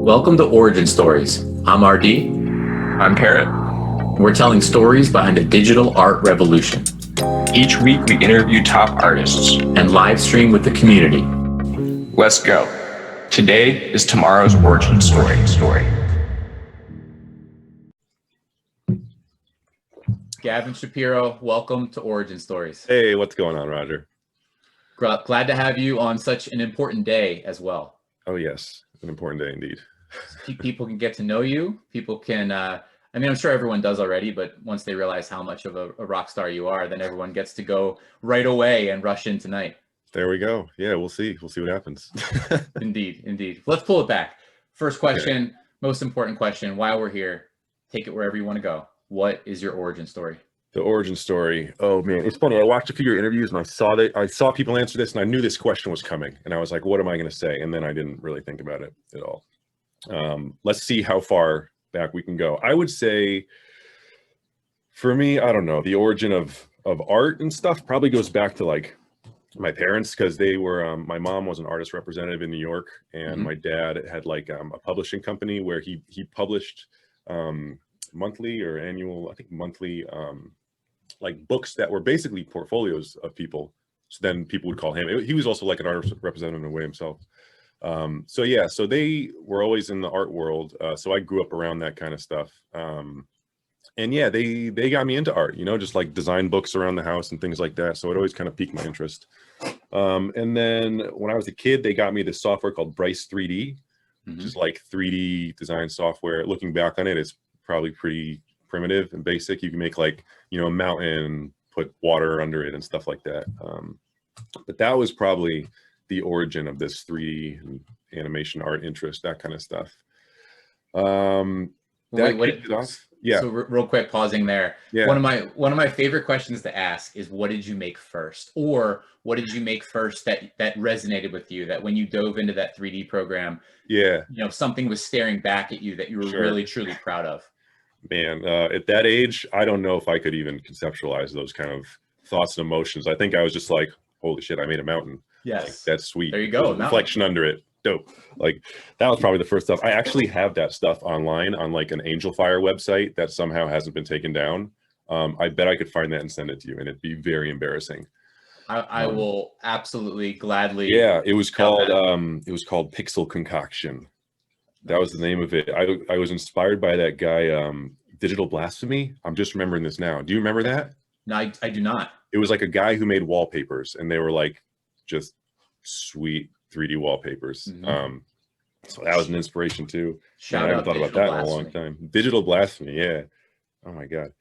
Welcome to Origin Stories. I'm RD. I'm Parrot. We're telling stories behind the digital art revolution. Each week we interview top artists and live stream with the community. Let's go. Today is tomorrow's origin story. Gavin Shapiro, welcome to Origin Stories. Hey, what's going on, Roger? Glad to have you on such an important day as well. Oh, yes. An important day indeed. People can get to know you. People can, I'm sure everyone does already, but once they realize how much of a rock star you are, then everyone gets to go right away and rush in tonight. There we go. Yeah, we'll see. We'll see what happens. Indeed. Let's pull it back. First question, Most important question, while we're here, take it wherever you want to go. What is your origin story? The origin story. Oh man, it's funny. I watched a few of your interviews and I saw people answer this and I knew this question was coming. And I was like, what am I going to say? And then I didn't really think about it at all. Let's see how far back we can go. I would say for me, I don't know, the origin of art and stuff probably goes back to like my parents, because they were, my mom was an artist representative in New York, and my dad had like a publishing company where he published monthly or annual, I think monthly, like books that were basically portfolios of people. So then people would call him. He was also like an artist representative in a way himself. So yeah, so they were always in the art world. So I grew up around that kind of stuff. And yeah, they got me into art, just like design books around the house and things like that. So it always kind of piqued my interest. And then when I was a kid, they got me this software called Bryce 3D, which is like 3D design software. Looking back on it, it's probably pretty primitive and basic. You can make like, a mountain, put water under it and stuff like that. But that was probably the origin of this 3D and animation art interest, that kind of stuff. Yeah. So real quick, pausing there. Yeah. One of my favorite questions to ask is, what did you make first? Or what did you make first that resonated with you, that when you dove into that 3D program, something was staring back at you that you were really, truly proud of? Man, at that age, I don't know if I could even conceptualize those kind of thoughts and emotions. I think I was just like, holy shit, I made a mountain. Yes. Like, that's sweet. There you go. Reflection under it. Dope. Like that was probably the first stuff. I actually have that stuff online on like an Angel Fire website that somehow hasn't been taken down. I bet I could find that and send it to you, and it'd be very embarrassing. I will absolutely gladly. Yeah, it was called Pixel Concoction. That was the name of it. I was inspired by that guy, Digital Blasphemy. I'm just remembering this now. Do you remember that? No, I do not. It was like a guy who made wallpapers, and they were like just sweet 3D wallpapers. So that was an inspiration too. I haven't thought about that in a long time. Digital Blasphemy, yeah. Oh my god.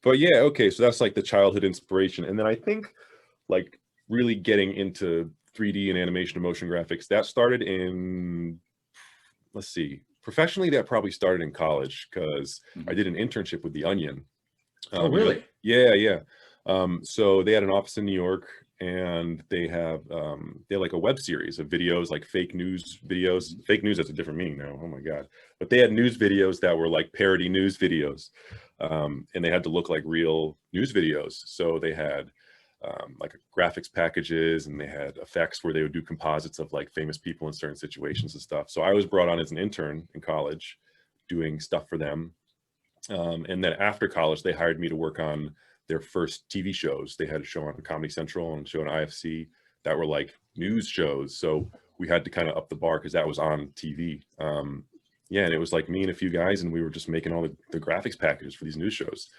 But yeah, okay. So that's like the childhood inspiration, and then I think like really getting into 3D and animation and motion graphics, that started in, let's see, professionally that probably started in college, because I did an internship with The Onion. Oh really? Yeah. So they had an office in New York, and they have like a web series of videos, like fake news videos. Fake news has a different meaning now, oh my god. But they had news videos that were like parody news videos, and they had to look like real news videos. So they had like graphics packages, and they had effects where they would do composites of like famous people in certain situations and stuff. So I was brought on as an intern in college doing stuff for them. And then after college, they hired me to work on their first TV shows. They had a show on Comedy Central and a show on IFC that were like news shows. So we had to kind of up the bar because that was on TV. Yeah, and it was like me and a few guys, and we were just making all the graphics packages for these news shows.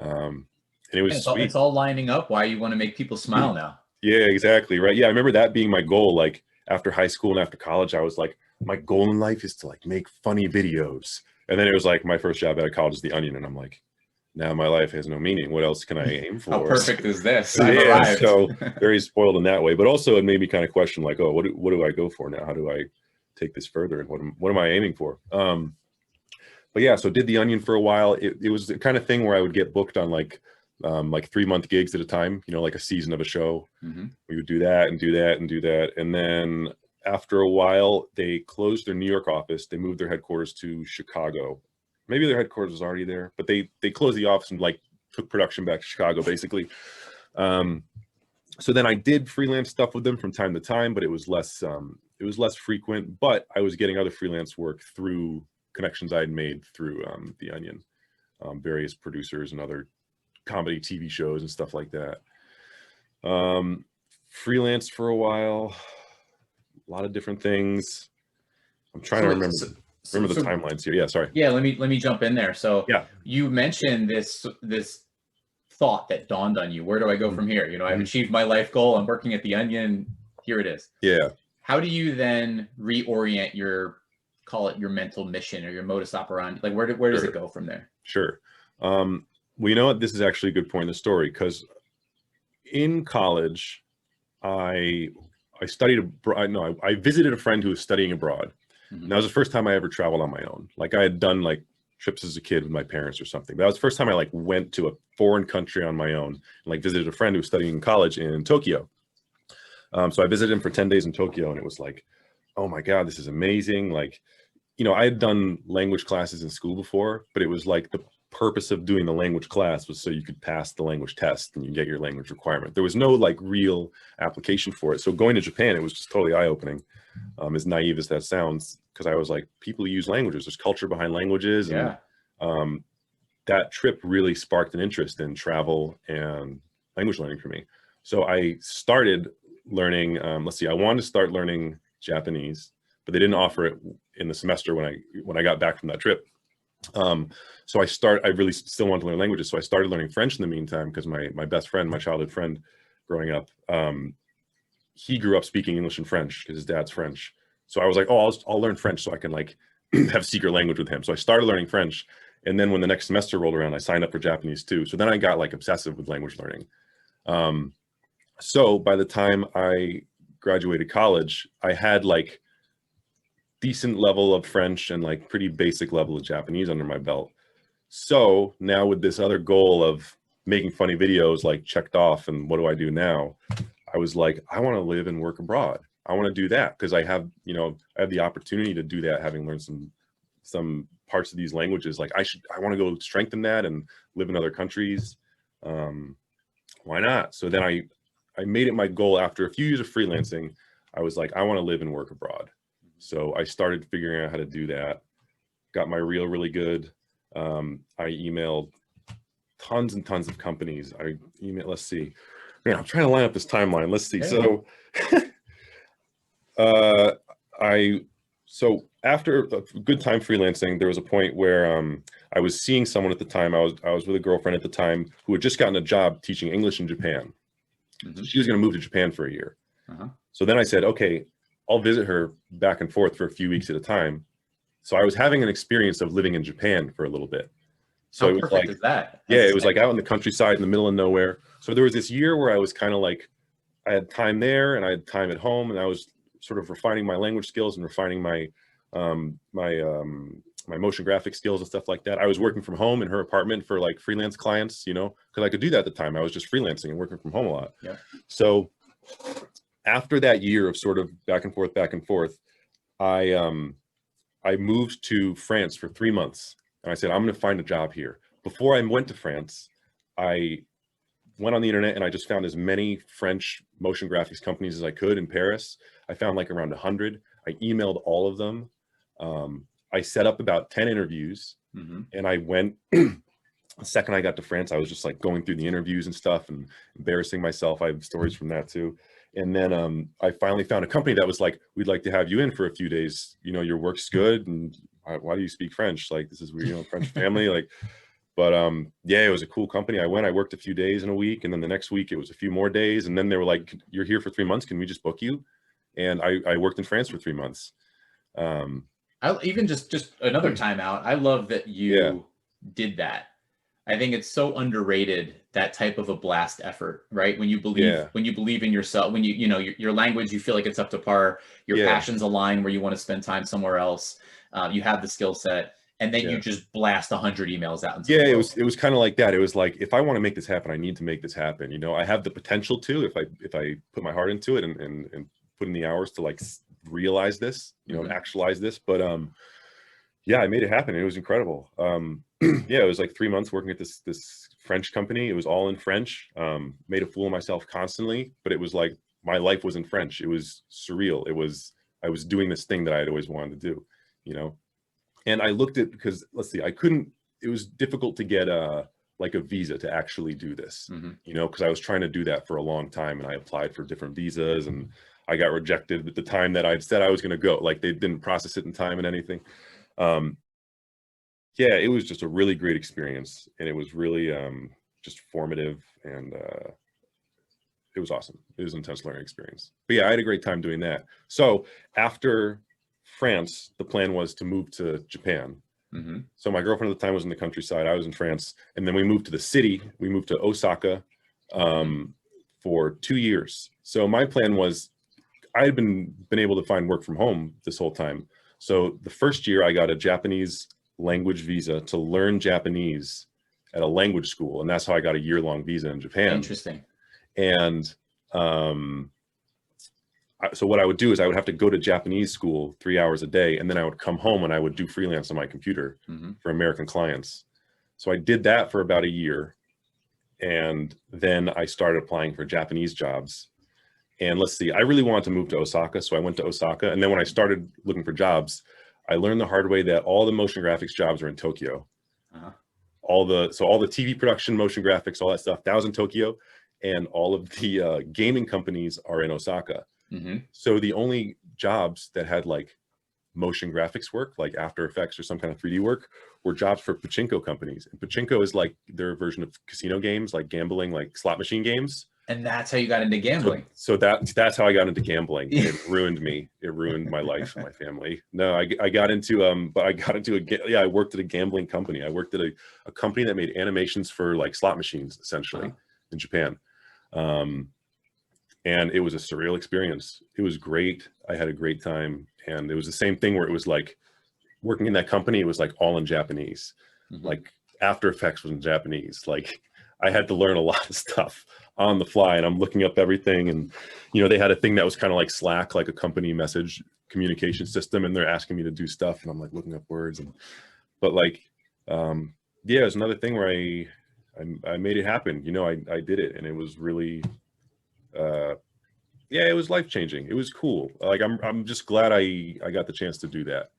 And it was sweet. It's all lining up why you want to make people smile now. Yeah, exactly. Right. Yeah, I remember that being my goal. Like after high school and after college, I was like, my goal in life is to like make funny videos. And then it was like my first job out of college is The Onion, and I'm like, now my life has no meaning. What else can I aim for? How perfect is this? Yeah, so very spoiled in that way. But also it made me kind of question like, oh, what do I go for now? How do I take this further? And what am I aiming for? But yeah, so did The Onion for a while. It was the kind of thing where I would get booked on like 3-month gigs at a time, like a season of a show. We would do that and do that and do that. And then after a while, they closed their New York office. They moved their headquarters to Chicago. Maybe their headquarters was already there, but they closed the office and like took production back to Chicago, basically. So then I did freelance stuff with them from time to time, but it was less frequent. But I was getting other freelance work through connections I had made through The Onion, various producers and other comedy TV shows and stuff like that. Freelance for a while, a lot of different things. I'm trying to remember the timelines here. Yeah, sorry. Yeah, let me jump in there. So yeah, you mentioned this thought that dawned on you. Where do I go from here? You know, I've achieved my life goal. I'm working at The Onion. Here it is. Yeah. How do you then reorient your, call it your mental mission or your modus operandi? Like where does it go from there? Sure. Well, you know what? This is actually a good point in the story, because in college, I studied abroad. No, I visited a friend who was studying abroad. And that was the first time I ever traveled on my own. Like I had done like trips as a kid with my parents or something. That was the first time I like went to a foreign country on my own and like visited a friend who was studying in college in Tokyo. So I visited him for 10 days in Tokyo, and it was like, oh my God, this is amazing. Like, you know, I had done language classes in school before, but it was like the purpose of doing the language class was so you could pass the language test and you get your language requirement. There was no like real application for it. So going to Japan, it was just totally eye-opening, as naive as that sounds, because I was like, people use languages, there's culture behind languages. Yeah. And that trip really sparked an interest in travel and language learning for me. So I started learning, I wanted to start learning Japanese, but they didn't offer it in the semester when I got back from that trip. So I really still wanted to learn languages. So I started learning French in the meantime, because my best friend, my childhood friend growing up, he grew up speaking English and French because his dad's French. So I was like, oh, I'll learn French so I can like have secret language with him. So I started learning French. And then when the next semester rolled around, I signed up for Japanese too. So then I got like obsessive with language learning. So by the time I graduated college, I had like decent level of French and like pretty basic level of Japanese under my belt. So now with this other goal of making funny videos like checked off, and what do I do now? I was like, I want to live and work abroad. I want to do that because I have the opportunity to do that, having learned some parts of these languages. Like I want to go strengthen that and live in other countries. Why not? So then I made it my goal after a few years of freelancing. I was like, I want to live and work abroad. So I started figuring out how to do that. Got my reel really good. I emailed tons and tons of companies. Let's see. Man, I'm trying to line up this timeline. Let's see. So so after a good time freelancing, there was a point where I was seeing someone at the time. I was with a girlfriend at the time who had just gotten a job teaching English in Japan. So she was going to move to Japan for a year. So then I said, okay, I'll visit her back and forth for a few weeks at a time. So I was having an experience of living in Japan for a little bit. So it was like, it was like out in the countryside in the middle of nowhere. So there was this year where I was kind of like, I had time there and I had time at home, and I was sort of refining my language skills and refining my my motion graphic skills and stuff like that. I was working from home in her apartment for like freelance clients, because I could do that at the time. I was just freelancing and working from home a lot. Yeah. So after that year of sort of back and forth, I moved to France for 3 months, and I said, I'm going to find a job here. Before I went to France, I went on the internet and I just found as many French motion graphics companies as I could in Paris. I found like around 100. I emailed all of them. I set up about 10 interviews, and I went, the second I got to France, I was just like going through the interviews and stuff and embarrassing myself. I have stories from that too. And then I finally found a company that was like, we'd like to have you in for a few days. Your work's good. And why do you speak French? Like, this is, French family. Like, but yeah, it was a cool company. I worked a few days in a week. And then the next week it was a few more days. And then they were like, you're here for 3 months. Can we just book you? And I worked in France for 3 months. I even just another timeout. I love that you did that. I think it's so underrated, that type of a blast effort, right? When you believe in yourself, when your language, you feel like it's up to par, your passions align where you want to spend time somewhere else. You have the skill set, and then you just blast 100 emails out. It was kind of like that. It was like, if I want to make this happen, I need to make this happen. I have the potential to, if I put my heart into it and put in the hours to like realize this, actualize this. But I made it happen. It was incredible. It was like 3 months working at this French company. It was all in French. Made a fool of myself constantly, but it was like my life was in French. It was surreal. I was doing this thing that I had always wanted to do, you know. And I looked at, because let's see, it was difficult to get like a visa to actually do this, you know, because I was trying to do that for a long time, and I applied for different visas and I got rejected at the time that I'd said I was going to go. Like, they didn't process it in time and anything. Yeah, it was just a really great experience, and it was really just formative, and it was awesome. It was an intense learning experience. But yeah, I had a great time doing that. So after France, the plan was to move to Japan. So my girlfriend at the time was in the countryside. I was in France, and then we moved to the city. We moved to Osaka for 2 years. So my plan was, I had been able to find work from home this whole time. So the first year I got a Japanese language visa to learn Japanese at a language school, and that's how I got a year-long visa in Japan. Interesting. And so what I would do is I would have to go to Japanese school 3 hours a day, and then I would come home and I would do freelance on my computer for American clients. So I did that for about a year, and then I started applying for Japanese jobs. And let's see, I really wanted to move to Osaka, so I went to Osaka. And then when I started looking for jobs, I learned the hard way that all the motion graphics jobs are in Tokyo. All the TV production, motion graphics, all that stuff, that was in Tokyo. And all of the gaming companies are in Osaka. So the only jobs that had like motion graphics work, like After Effects or some kind of 3D work, were jobs for pachinko companies. And pachinko is like their version of casino games, like gambling, like slot machine games. And that's how you got into gambling. So that's how I got into gambling. It ruined me. It ruined my life and my family. No, I got into I worked at a gambling company. I worked at a company that made animations for like slot machines, essentially, in Japan. And it was a surreal experience. It was great. I had a great time. And it was the same thing where it was like working in that company, it was like all in Japanese. Like After Effects was in Japanese. Like I had to learn a lot of stuff on the fly, and I'm looking up everything. And, you know, they had a thing that was kind of like Slack, like a company message communication system. And they're asking me to do stuff. And I'm like looking up words. But like, yeah, it was another thing where I made it happen. You know, I did it, and it was really, yeah, it was life-changing. It was cool. Like, I'm just glad I got the chance to do that,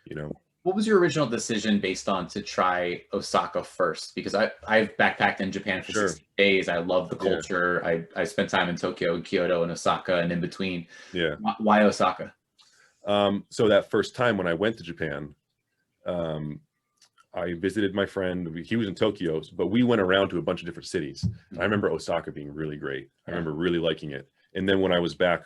you know. What was your original decision based on to try Osaka first? Because I've backpacked in Japan for 60 days. I love the culture. I spent time in Tokyo, Kyoto, and Osaka, and in between. Yeah. Why Osaka? So that first time when I went to Japan, I visited my friend. He was in Tokyo, but we went around to a bunch of different cities. I remember Osaka being really great. I remember really liking it. And then when I was back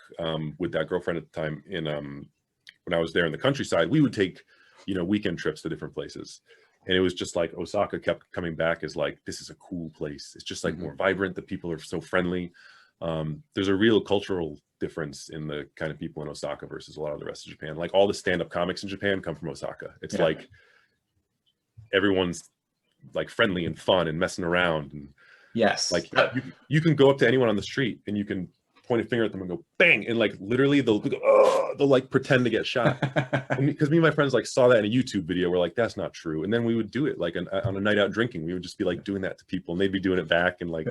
with that girlfriend at the time when I was there in the countryside, we would take, you know, weekend trips to different places. And it was just like Osaka kept coming back as like, this is a cool place. It's just like more vibrant. The people are so friendly. There's a real cultural difference in the kind of people in Osaka versus a lot of the rest of Japan. Like all the stand-up comics in Japan come from Osaka. It's like everyone's like friendly and fun and messing around. And like you can go up to anyone on the street and you can point a finger at them and go bang, and like literally they'll go, oh, they'll like pretend to get shot. Because me and my friends like saw that in a YouTube video. We're like, that's not true. And then we would do it like on a night out drinking. We would just be like doing that to people, and they'd be doing it back. And like,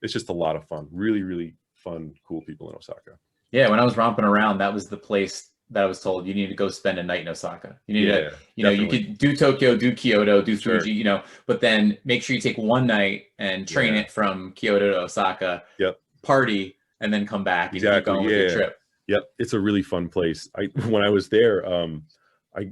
it's just a lot of fun. Really, really fun, cool people in Osaka. Yeah, when I was romping around, that was the place that I was told you need to go spend a night in Osaka. You need to, you know, you could do Tokyo, do Kyoto, do Fuji, you know, but then make sure you take one night and train it from Kyoto to Osaka. Party. And then come back and keep going with your trip. It's a really fun place. When I was there, I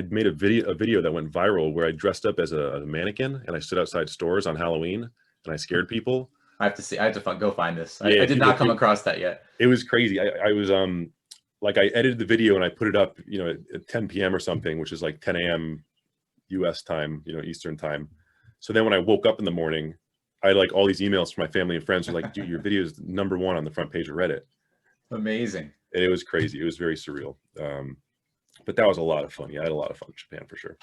made a video that went viral where I dressed up as a mannequin and I stood outside stores on Halloween and I scared people. I have to go find this. I did not come across that yet. It was crazy. I was like, I edited the video and I put it up, you know, at 10 p.m. or something, which is like 10 a.m. US time, you know, Eastern time. So then when I woke up in the morning, I had like all these emails from my family and friends who were like, dude, your video is #1 on the front page of Reddit. Amazing. And it was crazy. It was very surreal. But that was a lot of fun. Yeah, I had a lot of fun in Japan for sure.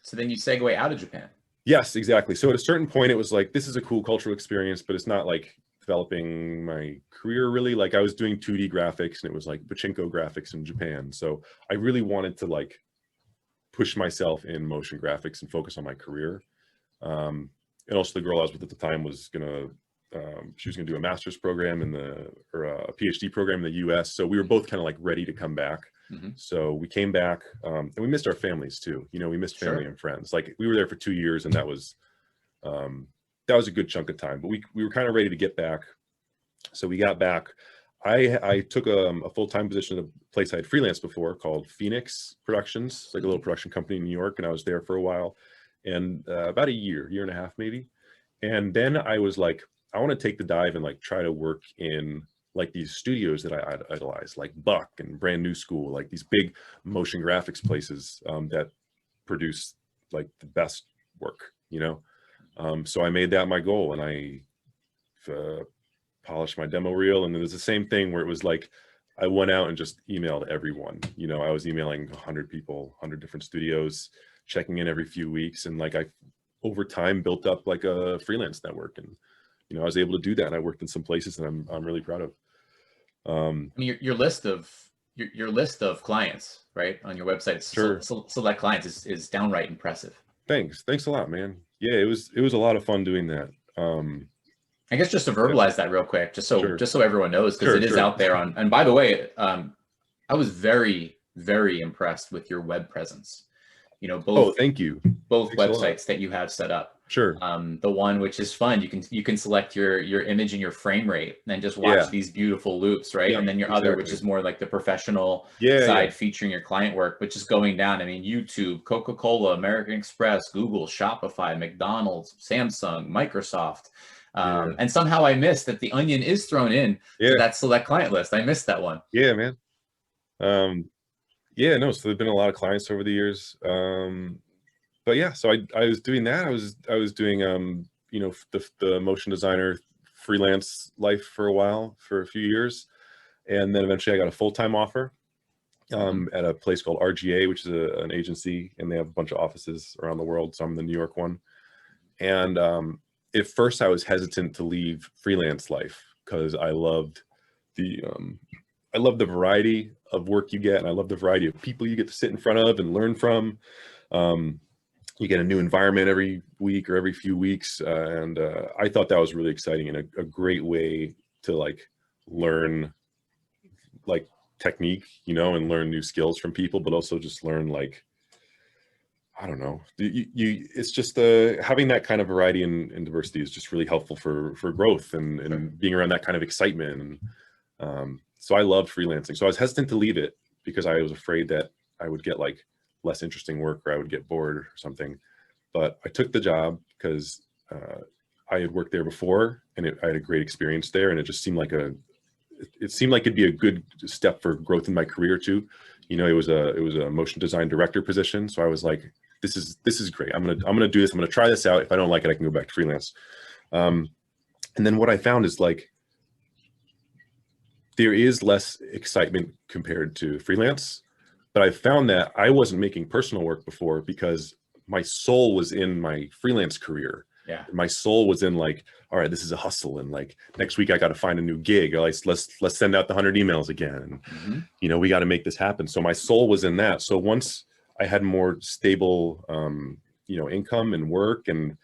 So then you segue out of Japan. Yes, exactly. So at a certain point, it was like, this is a cool cultural experience, but it's not like developing my career really. Like I was doing 2D graphics and it was like pachinko graphics in Japan. So I really wanted to like push myself in motion graphics and focus on my career. also the girl I was with at the time was she was gonna do a master's program or a PhD program in the US. So we were both kind of like ready to come back. So we came back, and we missed our families too. You know, we missed family and friends. Like we were there for 2 years, and that was a good chunk of time, but we were kind of ready to get back. So we got back. I took a full-time position at a place I had freelanced before called Phoenix Productions. It's like a little production company in New York, and I was there for a while, and about a year and a half maybe. And then I was like, I want to take the dive and like try to work in like these studios that I idolize, like Buck and Brand New School, like these big motion graphics places that produce like the best work, you know? So I made that my goal, and I polished my demo reel. And it was the same thing where it was like, I went out and just emailed everyone. You know, I was emailing 100 people, 100 different studios, checking in every few weeks. And like I, over time, built up like a freelance network. And, you know, I was able to do that. And I worked in some places that I'm really proud of. I mean, your list of clients, right, on your website, select clients is downright impressive. Thanks a lot, man. Yeah, it was a lot of fun doing that. I guess just to verbalize that real quick, just so everyone knows, because it is out there on. And by the way, I was very, very impressed with your web presence. You know, both. Oh, thank you. Both websites that you have set up. Sure. The one which is fun, you can select your image and your frame rate, and just watch these beautiful loops, right? And then your other, which is more like the professional side, featuring your client work, which is going down. I mean, YouTube, Coca-Cola, American Express, Google, Shopify, McDonald's, Samsung, Microsoft. And somehow I missed that the Onion is thrown in to that select client list. I missed that one. Yeah, man. No, so there've been a lot of clients over the years. But yeah, so I was doing that. I was doing you know, the motion designer freelance life for a while, for a few years, and then eventually I got a full-time offer at a place called RGA, which is an agency, and they have a bunch of offices around the world. So I'm in the New York one, and at first I was hesitant to leave freelance life because I loved the variety of work you get, and I love the variety of people you get to sit in front of and learn from. You get a new environment every week or every few weeks, and I thought that was really exciting and a great way to like learn like technique, you know, and learn new skills from people, but also just learn like, I don't know, it's just having that kind of variety and diversity is just really helpful for growth and being around that kind of excitement. And so I loved freelancing. So I was hesitant to leave it because I was afraid that I would get like less interesting work, or I would get bored or something. But I took the job because I had worked there before, and I had a great experience there, and it just seemed like it'd be a good step for growth in my career too. You know, it was a motion design director position, so I was like, this is great. I'm gonna do this. I'm gonna try this out. If I don't like it, I can go back to freelance. And then what I found is like, there is less excitement compared to freelance. But I found that I wasn't making personal work before because my soul was in my freelance career. Yeah. My soul was in like, all right, this is a hustle, and like next week I got to find a new gig. Or let's send out the 100 emails again. And, you know, we got to make this happen. So my soul was in that. So once I had more stable, you know, income and work, and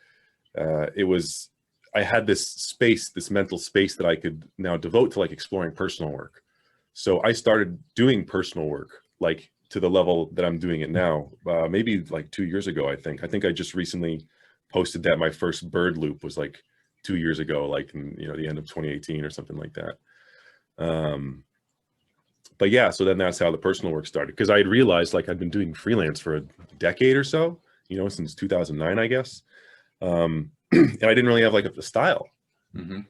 I had this space, this mental space that I could now devote to like exploring personal work. So I started doing personal work, like to the level that I'm doing it now, maybe like 2 years ago, I think I just recently posted that my first bird loop was like 2 years ago, like in, you know, the end of 2018 or something like that. But yeah, so then that's how the personal work started, because I had realized like I'd been doing freelance for a decade or so, you know, since 2009, I guess. And I didn't really have like a style. You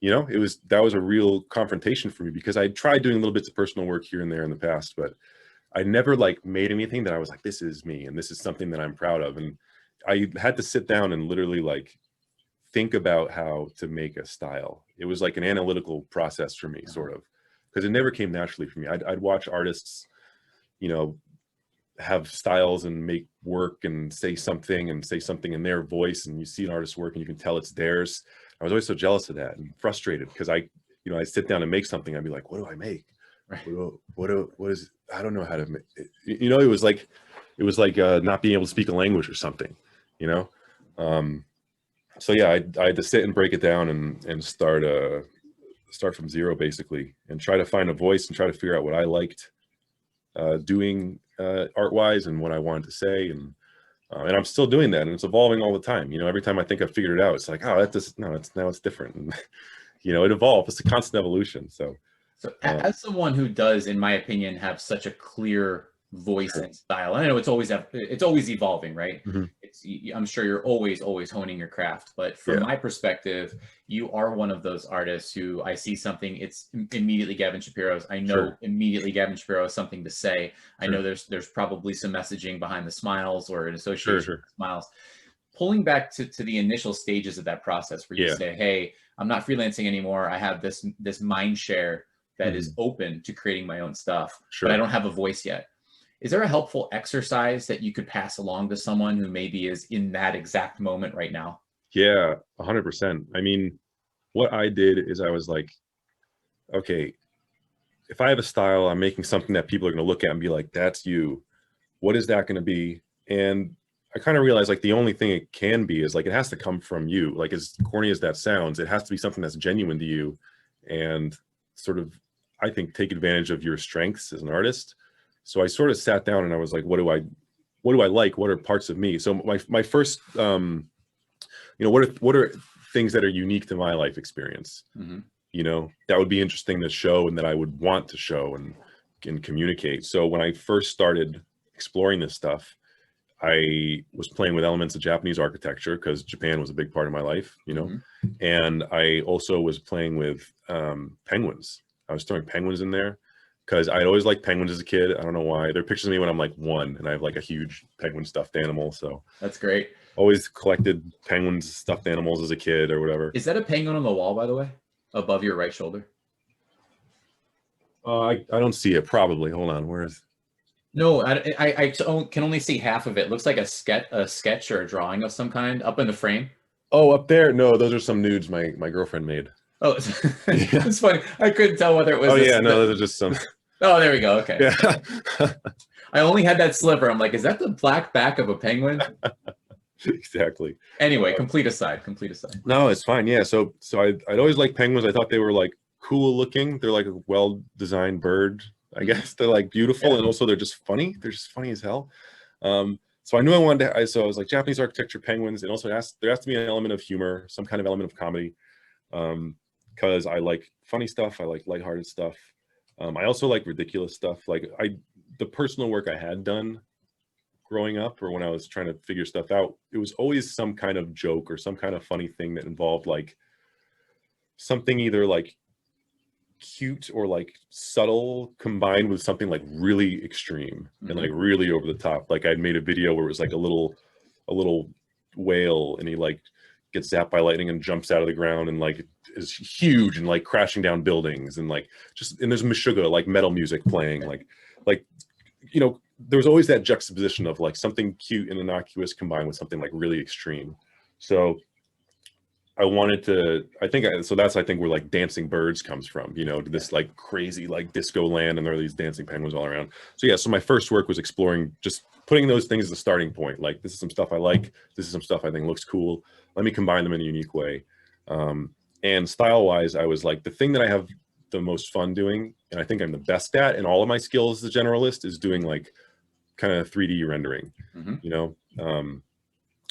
know, that was a real confrontation for me, because I tried doing little bits of personal work here and there in the past, but I never like made anything that I was like, this is me and this is something that I'm proud of. And I had to sit down and literally like think about how to make a style. It was like an analytical process for me, sort of, because it never came naturally for me. I'd watch artists, you know, have styles and make work and say something in their voice, and you see an artist's work and you can tell it's theirs. I was always so jealous of that and frustrated, because I sit down and make something. I'd be like, what do I make? Right. What is, I don't know how to make it. You know, it was like not being able to speak a language or something, you know? so yeah, I had to sit and break it down and start from zero basically, and try to find a voice and try to figure out what I liked doing art wise and what I wanted to say, and I'm still doing that, and it's evolving all the time. You know, every time I think I've figured it out, it's like, oh, now it's different. And, you know, it evolves. It's a constant evolution. So as someone who does, in my opinion, have such a clear voice and style, I know it's always evolving, right? I'm sure you're always honing your craft, but from my perspective, you are one of those artists who I see something, it's immediately Gavin Shapiro's. I know immediately Gavin Shapiro has something to say. I know there's probably some messaging behind the smiles or an association with smiles. Pulling back to the initial stages of that process where you say, hey, I'm not freelancing anymore. I have this mind share that is open to creating my own stuff, but I don't have a voice yet. Is there a helpful exercise that you could pass along to someone who maybe is in that exact moment right now? Yeah, 100%. I mean, what I did is I was like, okay, if I have a style, I'm making something that people are going to look at and be like, that's you. What is that going to be? And I kind of realized like the only thing it can be is like, it has to come from you. Like, as corny as that sounds, it has to be something that's genuine to you and sort of, I think, take advantage of your strengths as an artist. So I sort of sat down and I was like, what do I like? What are parts of me? So my first, you know, what are things that are unique to my life experience? You know, that would be interesting to show and that I would want to show and communicate. So when I first started exploring this stuff, I was playing with elements of Japanese architecture because Japan was a big part of my life, you know, and I also was playing with penguins. I was throwing penguins in there because I'd always liked penguins as a kid. I don't know why. There are pictures of me when I'm like 1 and I have like a huge penguin stuffed animal. So that's great. Always collected penguins, stuffed animals as a kid or whatever. Is that a penguin on the wall, by the way, above your right shoulder? I don't see it. Probably. Hold on. Where is? No, I can only see half of it. Looks like a sketch or a drawing of some kind up in the frame. Oh, up there? No, those are some nudes my girlfriend made. Oh, it's funny. I couldn't tell whether it was. Oh yeah, no, those are just some. Oh, there we go. Okay. Yeah. I only had that sliver. I'm like, is that the black back of a penguin? Exactly. Anyway, complete aside. No, it's fine. Yeah. So I'd always liked penguins. I thought they were like cool looking. They're like a well-designed bird. I guess they're like beautiful, and also they're just funny. They're just funny as hell. So I knew I wanted to. So I was like Japanese architecture, penguins, and also there has to be an element of humor, some kind of element of comedy, because I like funny stuff. I like lighthearted stuff. I also like ridiculous stuff. Like the personal work I had done growing up, or when I was trying to figure stuff out, it was always some kind of joke or some kind of funny thing that involved like something either like cute or like subtle combined with something like really extreme and like really over the top. Like I'd made a video where it was like a little whale and he like gets zapped by lightning and jumps out of the ground and like is huge and like crashing down buildings and like and there's Meshuggah, like metal music playing, like you know, there was always that juxtaposition of like something cute and innocuous combined with something like really extreme. So I wanted to, I think where like Dancing Birds comes from, you know, this like crazy like disco land, and there are these dancing penguins all around. So yeah, so my first work was exploring, just putting those things as a starting point. Like, this is some stuff I like, this is some stuff I think looks cool, let me combine them in a unique way. And style wise, I was like, the thing that I have the most fun doing, and I think I'm the best at in all of my skills as a generalist, is doing like kind of 3D rendering, you know,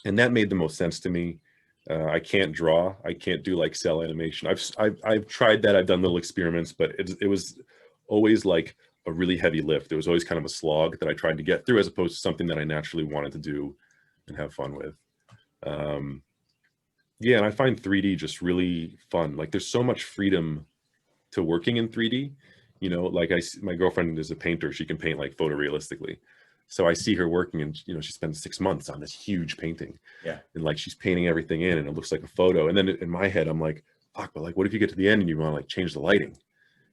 and that made the most sense to me. I can't draw. I can't do like cell animation. I've tried that. I've done little experiments, but it was always like a really heavy lift. It was always kind of a slog that I tried to get through, as opposed to something that I naturally wanted to do and have fun with. Yeah, and I find 3D just really fun. Like, there's so much freedom to working in 3D. You know, like my girlfriend is a painter. She can paint like photorealistically. So I see her working, and you know, she spends 6 months on this huge painting. Yeah. And like, she's painting everything in, and it looks like a photo. And then in my head, I'm like, fuck, but like, what if you get to the end and you want to like change the lighting?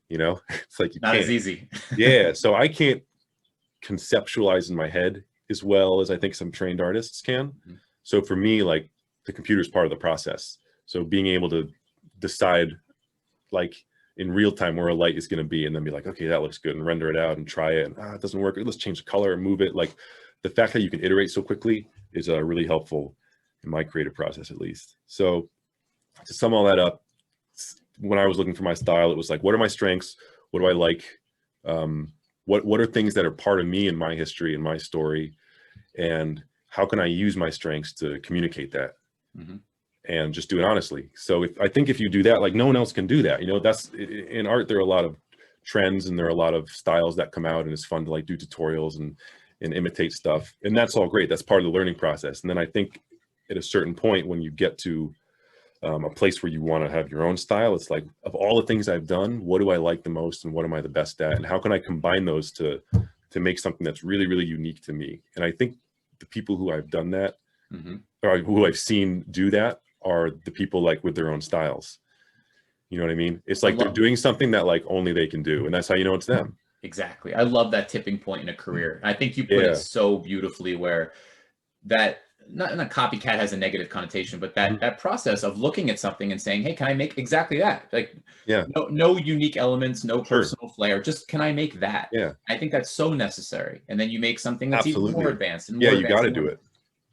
You know, it's like, you not can't. as easy. Yeah. So I can't conceptualize in my head as well as I think some trained artists can. So for me, like, the computer is part of the process. So being able to decide like in real time where a light is going to be, and then be like, okay, that looks good, and render it out and try it. And it doesn't work. Let's change the color and move it. Like, the fact that you can iterate so quickly is really helpful. in my creative process, at least. So to sum all that up, when I was looking for my style, it was like, what are my strengths? What do I like? What are things that are part of me and my history and my story? And how can I use my strengths to communicate that? And just do it honestly. So I think if you do that, like no one else can do that. You know, that's in art, there are a lot of trends and there are a lot of styles that come out, and it's fun to like do tutorials and imitate stuff. And that's all great. That's part of the learning process. And then I think at a certain point, when you get to a place where you want to have your own style, it's like, of all the things I've done, what do I like the most and what am I the best at? And how can I combine those to make something that's really, really unique to me? And I think the people who I've done that, or who I've seen do that, are the people like with their own styles. You know what I mean? It's like they're doing something that like only they can do, and that's how you know it's them. Exactly. I love that tipping point in a career. I think you put it so beautifully, where that not a copycat has a negative connotation, but that process of looking at something and saying, hey, can I make exactly that? Like, no unique elements, no personal flair, just can I make that? I think that's so necessary. And then you make something that's even more advanced and more advanced. You got to do it.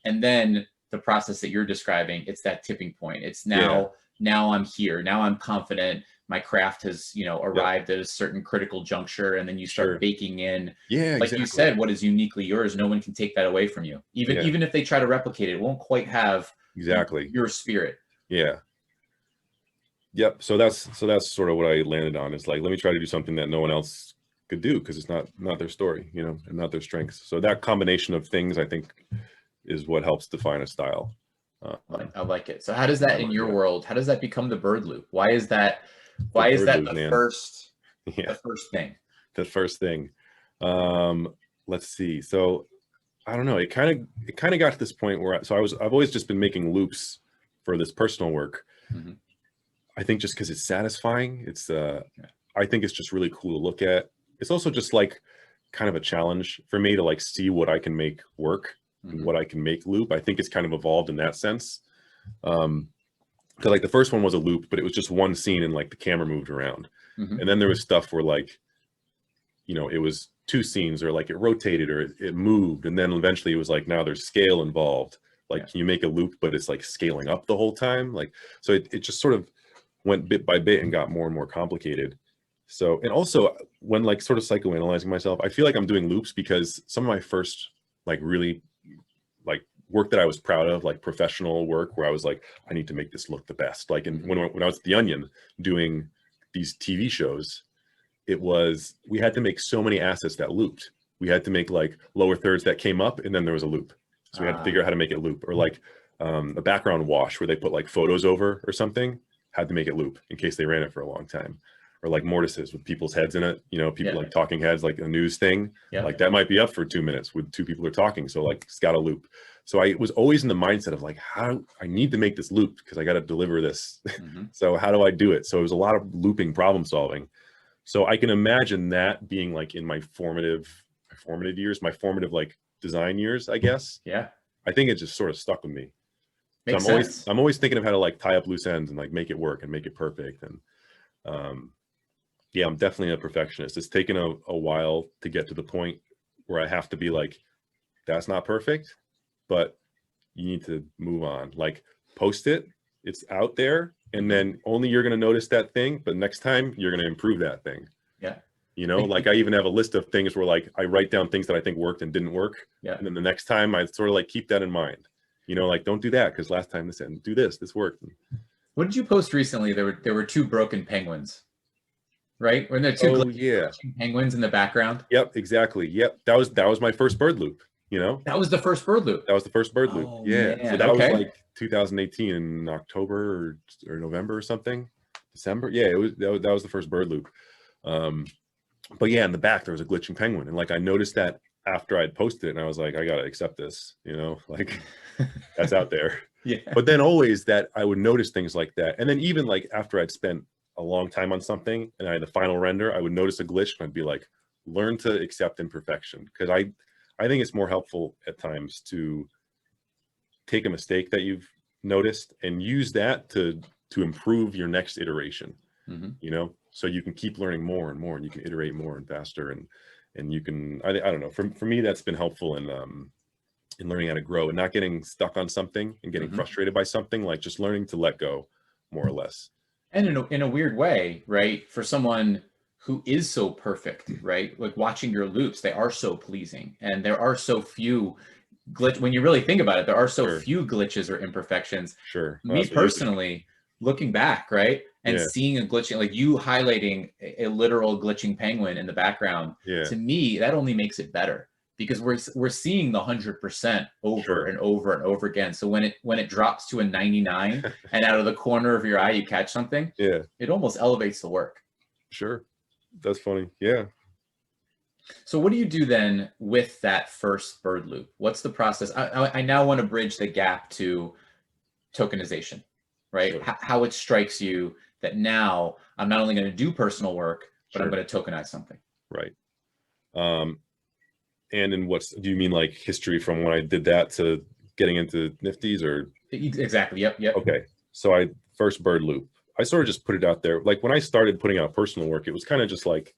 And then the process that you're describing, it's that tipping point. It's now I'm here. Now I'm confident. My craft has, arrived at a certain critical juncture, and then you start baking in, like you said, what is uniquely yours. No one can take that away from you. Even if they try to replicate it, it won't quite have your spirit. So that's sort of what I landed on. Is like, let me try to do something that no one else could do, because it's not their story, and not their strengths. So that combination of things, I think, is what helps define a style. I like it. So how does that in your world, how does that become the bird loop? Why is that the first thing? The first thing. Let's see. So I don't know. It kind of got to this point where I've always just been making loops for this personal work. I think just because it's satisfying. It's I think it's just really cool to look at. It's also just like kind of a challenge for me to like see what I can make work. What I can make loop. I think it's kind of evolved in that sense. Because like the first one was a loop, but it was just one scene and like the camera moved around. And then there was stuff where like, it was two scenes, or like it rotated or it moved. And then eventually it was like, now there's scale involved. Like, can you make a loop, but it's like scaling up the whole time? Like, so it just sort of went bit by bit and got more and more complicated. So, and also when like sort of psychoanalyzing myself, I feel like I'm doing loops because some of my first like really like work that I was proud of, like professional work, where I was like, I need to make this look the best. Like, when I was at The Onion doing these TV shows, we had to make so many assets that looped. We had to make like lower thirds that came up, and then there was a loop. So we had to figure out how to make it loop. Or like a background wash where they put like photos over or something, had to make it loop in case they ran it for a long time. Or like mortises with people's heads in it, people like talking heads, like a news thing, like that might be up for 2 minutes with two people are talking. So like it's got a loop. So I was always in the mindset of like, how I need to make this loop because I got to deliver this. So how do I do it? So it was a lot of looping problem solving. So I can imagine that being like in my formative years, my formative like design years, I guess. I think it just sort of stuck with me. So I'm always thinking of how to like tie up loose ends and like make it work and make it perfect. And I'm definitely a perfectionist. It's taken a while to get to the point where I have to be like, that's not perfect, but you need to move on. Like, post it, it's out there, and then only you're going to notice that thing, but next time you're going to improve that thing. Like I even have a list of things where like I write down things that I think worked and didn't work. And then the next time I sort of like keep that in mind, like don't do that because last time this didn't do this worked. What did you post recently? There were two broken penguins. Right? When there are two penguins in the background. Yep, exactly. Yep. That was my first bird loop, That was the first bird loop. That was the first bird loop. Man. So that was like 2018 in October or November or something. December. That was the first bird loop. But in the back there was a glitching penguin. And like I noticed that after I'd posted it, and I was like, I gotta accept this, like that's out there. But then always that I would notice things like that. And then even like after I'd spent a long time on something and I had the final render, I would notice a glitch and I'd be like, learn to accept imperfection. Because I think it's more helpful at times to take a mistake that you've noticed and use that to improve your next iteration. So you can keep learning more and more, and you can iterate more and faster, and you can I don't know, for me that's been helpful in learning how to grow and not getting stuck on something and getting frustrated by something, like just learning to let go more or less. And in a weird way, right? For someone who is so perfect, right? Like watching your loops, they are so pleasing, and there are so few when you really think about it, there are so few glitches or imperfections. Sure. Me personally, looking back, right, and seeing a glitching, like you highlighting a literal glitching penguin in the background, to me, that only makes it better, because we're seeing the 100% over and over and over again. So when it drops to a 99 and out of the corner of your eye you catch something, it almost elevates the work. Sure. That's funny. Yeah. So what do you do then with that first bird loop? What's the process? I now want to bridge the gap to tokenization, right? Sure. How it strikes you that now I'm not only going to do personal work, but I'm going to tokenize something. Right. And in do you mean like history from when I did that to getting into Nifties, or? Exactly. Yep. Okay. So first bird loop, I sort of just put it out there. Like when I started putting out personal work, it was kind of just like,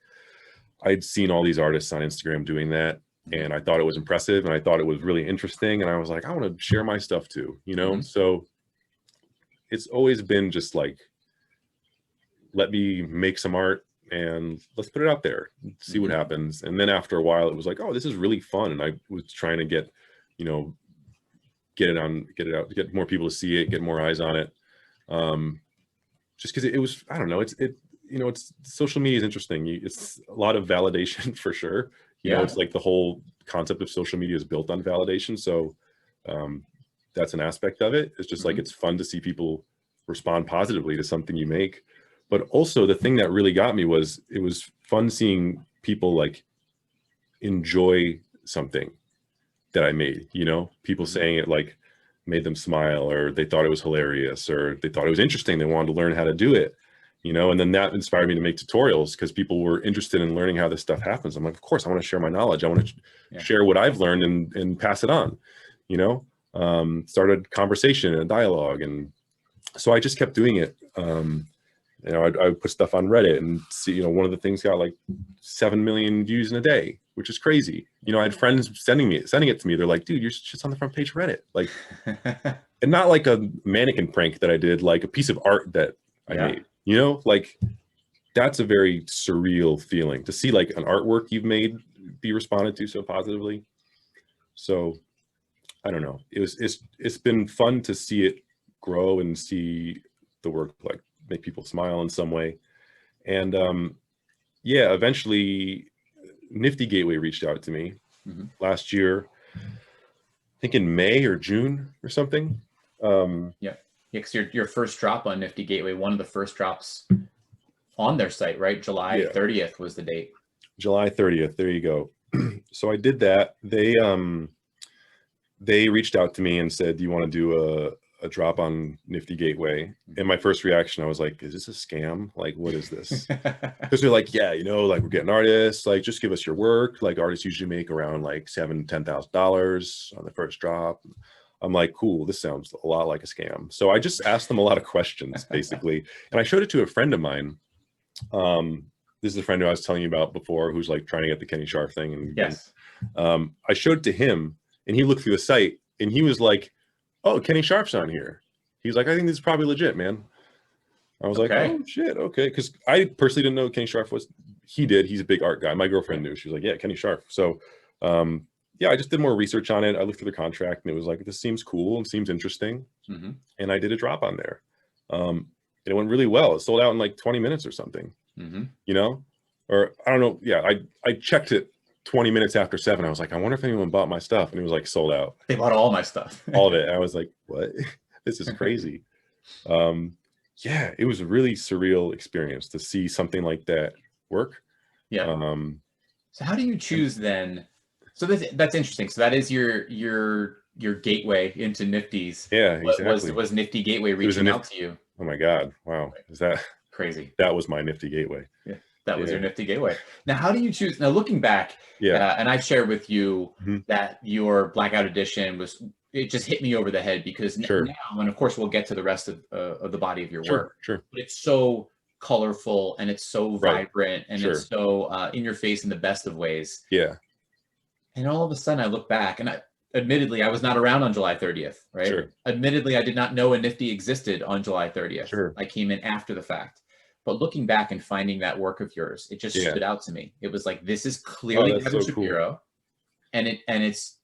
I'd seen all these artists on Instagram doing that, and I thought it was impressive, and I thought it was really interesting, and I was like, I want to share my stuff too, you know? So it's always been just like, let me make some art and let's put it out there, see what happens. And then after a while, it was like, oh, this is really fun. And I was trying to get it out, get more people to see it, get more eyes on it. Just because it was, I don't know, it's social media is interesting. It's a lot of validation for sure. You know, it's like the whole concept of social media is built on validation. So that's an aspect of it. It's just like, it's fun to see people respond positively to something you make. But also the thing that really got me was, it was fun seeing people like enjoy something that I made, you know, people saying it like made them smile, or they thought it was hilarious, or they thought it was interesting. They wanted to learn how to do it. You know, and then that inspired me to make tutorials, because people were interested in learning how this stuff happens. I'm like, of course, I want to share my knowledge. I want to share what I've learned and pass it on, you know, started conversation and dialogue. And so I just kept doing it. You know, I would put stuff on Reddit and see, you know, one of the things got like 7 million views in a day, which is crazy. You know, I had friends sending it to me. They're like, dude, you're just on the front page of Reddit. Like, and not like a mannequin prank that I did, like a piece of art that I made. You know, like that's a very surreal feeling to see like an artwork you've made be responded to so positively. So I don't know. It's been fun to see it grow and see the work like make people smile in some way. And eventually Nifty Gateway reached out to me last year, I think in May or June or something. Because your first drop on Nifty Gateway, one of the first drops on their site, right? July 30th was the date. July 30th. There you go. So I did that. They reached out to me and said, do you want to do a drop on Nifty Gateway? And my first reaction, I was like, is this a scam? Like, what is this? Because they're like, yeah, you know, like we're getting artists, like just give us your work. Like artists usually make around like $7,000-$10,000 on the first drop. I'm like, cool, this sounds a lot like a scam. So I just asked them a lot of questions, basically. And I showed it to a friend of mine. This is a friend who I was telling you about before, who's like trying to get the Kenny Scharf thing. And I showed it to him, and he looked through the site, and he was like, oh, Kenny Scharf's on here. He's like, I think this is probably legit, man. I was like, oh, shit, okay. Because I personally didn't know who Kenny Scharf was. He did. He's a big art guy. My girlfriend knew. She was like, yeah, Kenny Scharf. So, I just did more research on it. I looked through the contract, and it was like, this seems cool and seems interesting. And I did a drop on there. And it went really well. It sold out in like 20 minutes or something, you know? Or I don't know. Yeah, I checked it 20 minutes after 7. I was like, I wonder if anyone bought my stuff. And it was like sold out. They bought all my stuff. All of it. And I was like, what? This is crazy. It was a really surreal experience to see something like that work. So how do you choose then? So that's interesting. So that is your gateway into Nifties. Yeah, exactly. Was Nifty Gateway reaching out to you? Oh my God. Wow. Is that crazy? That was my Nifty Gateway. Yeah. That was your Nifty Gateway. Now, how do you choose? Now, looking back, and I've shared with you that your Blackout Edition it just hit me over the head because now, and of course, we'll get to the rest of the body of your work. But it's so colorful and it's so vibrant and it's so in your face in the best of ways. Yeah. And all of a sudden, I look back and admittedly, I was not around on July 30th, right? Sure. Admittedly, I did not know a Nifty existed on July 30th. Sure. I came in after the fact. But looking back and finding that work of yours, it just stood out to me. It was like, this is clearly Gavin Shapiro, cool. and it's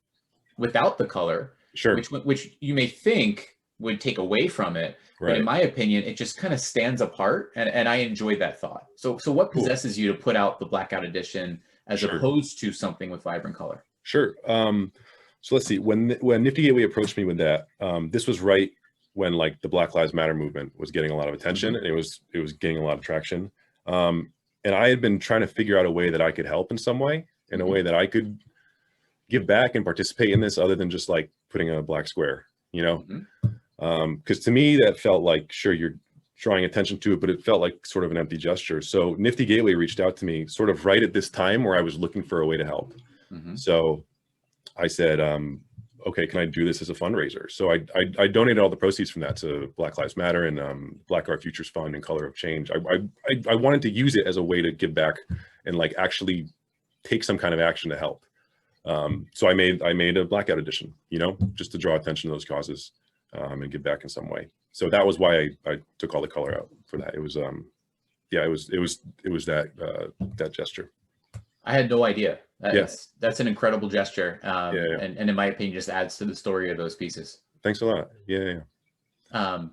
without the color, sure, which you may think would take away from it. Right. But in my opinion, it just kind of stands apart, and I enjoyed that thought. So what possesses you to put out the blackout edition as opposed to something with vibrant color? Sure. So let's see. When Nifty Gateway approached me with that, this was right when like the Black Lives Matter movement was getting a lot of attention, and it was getting a lot of traction. And I had been trying to figure out a way that I could help in some way, in a way that I could give back and participate in this, other than just like putting a black square, you know. Because to me that felt like, sure, you're drawing attention to it, but it felt like sort of an empty gesture. So Nifty Gateway reached out to me sort of right at this time where I was looking for a way to help. So I said, okay, can I do this as a fundraiser? So I donated all the proceeds from that to Black Lives Matter and Black Art Futures Fund and Color of Change. I wanted to use it as a way to give back and like actually take some kind of action to help. So I made a blackout edition, you know, just to draw attention to those causes. And give back in some way. So that was why I took all the color out for that. It was yeah, it was that gesture. I had no idea. That's an incredible gesture. And in my opinion, just adds to the story of those pieces. Thanks a lot. Yeah. How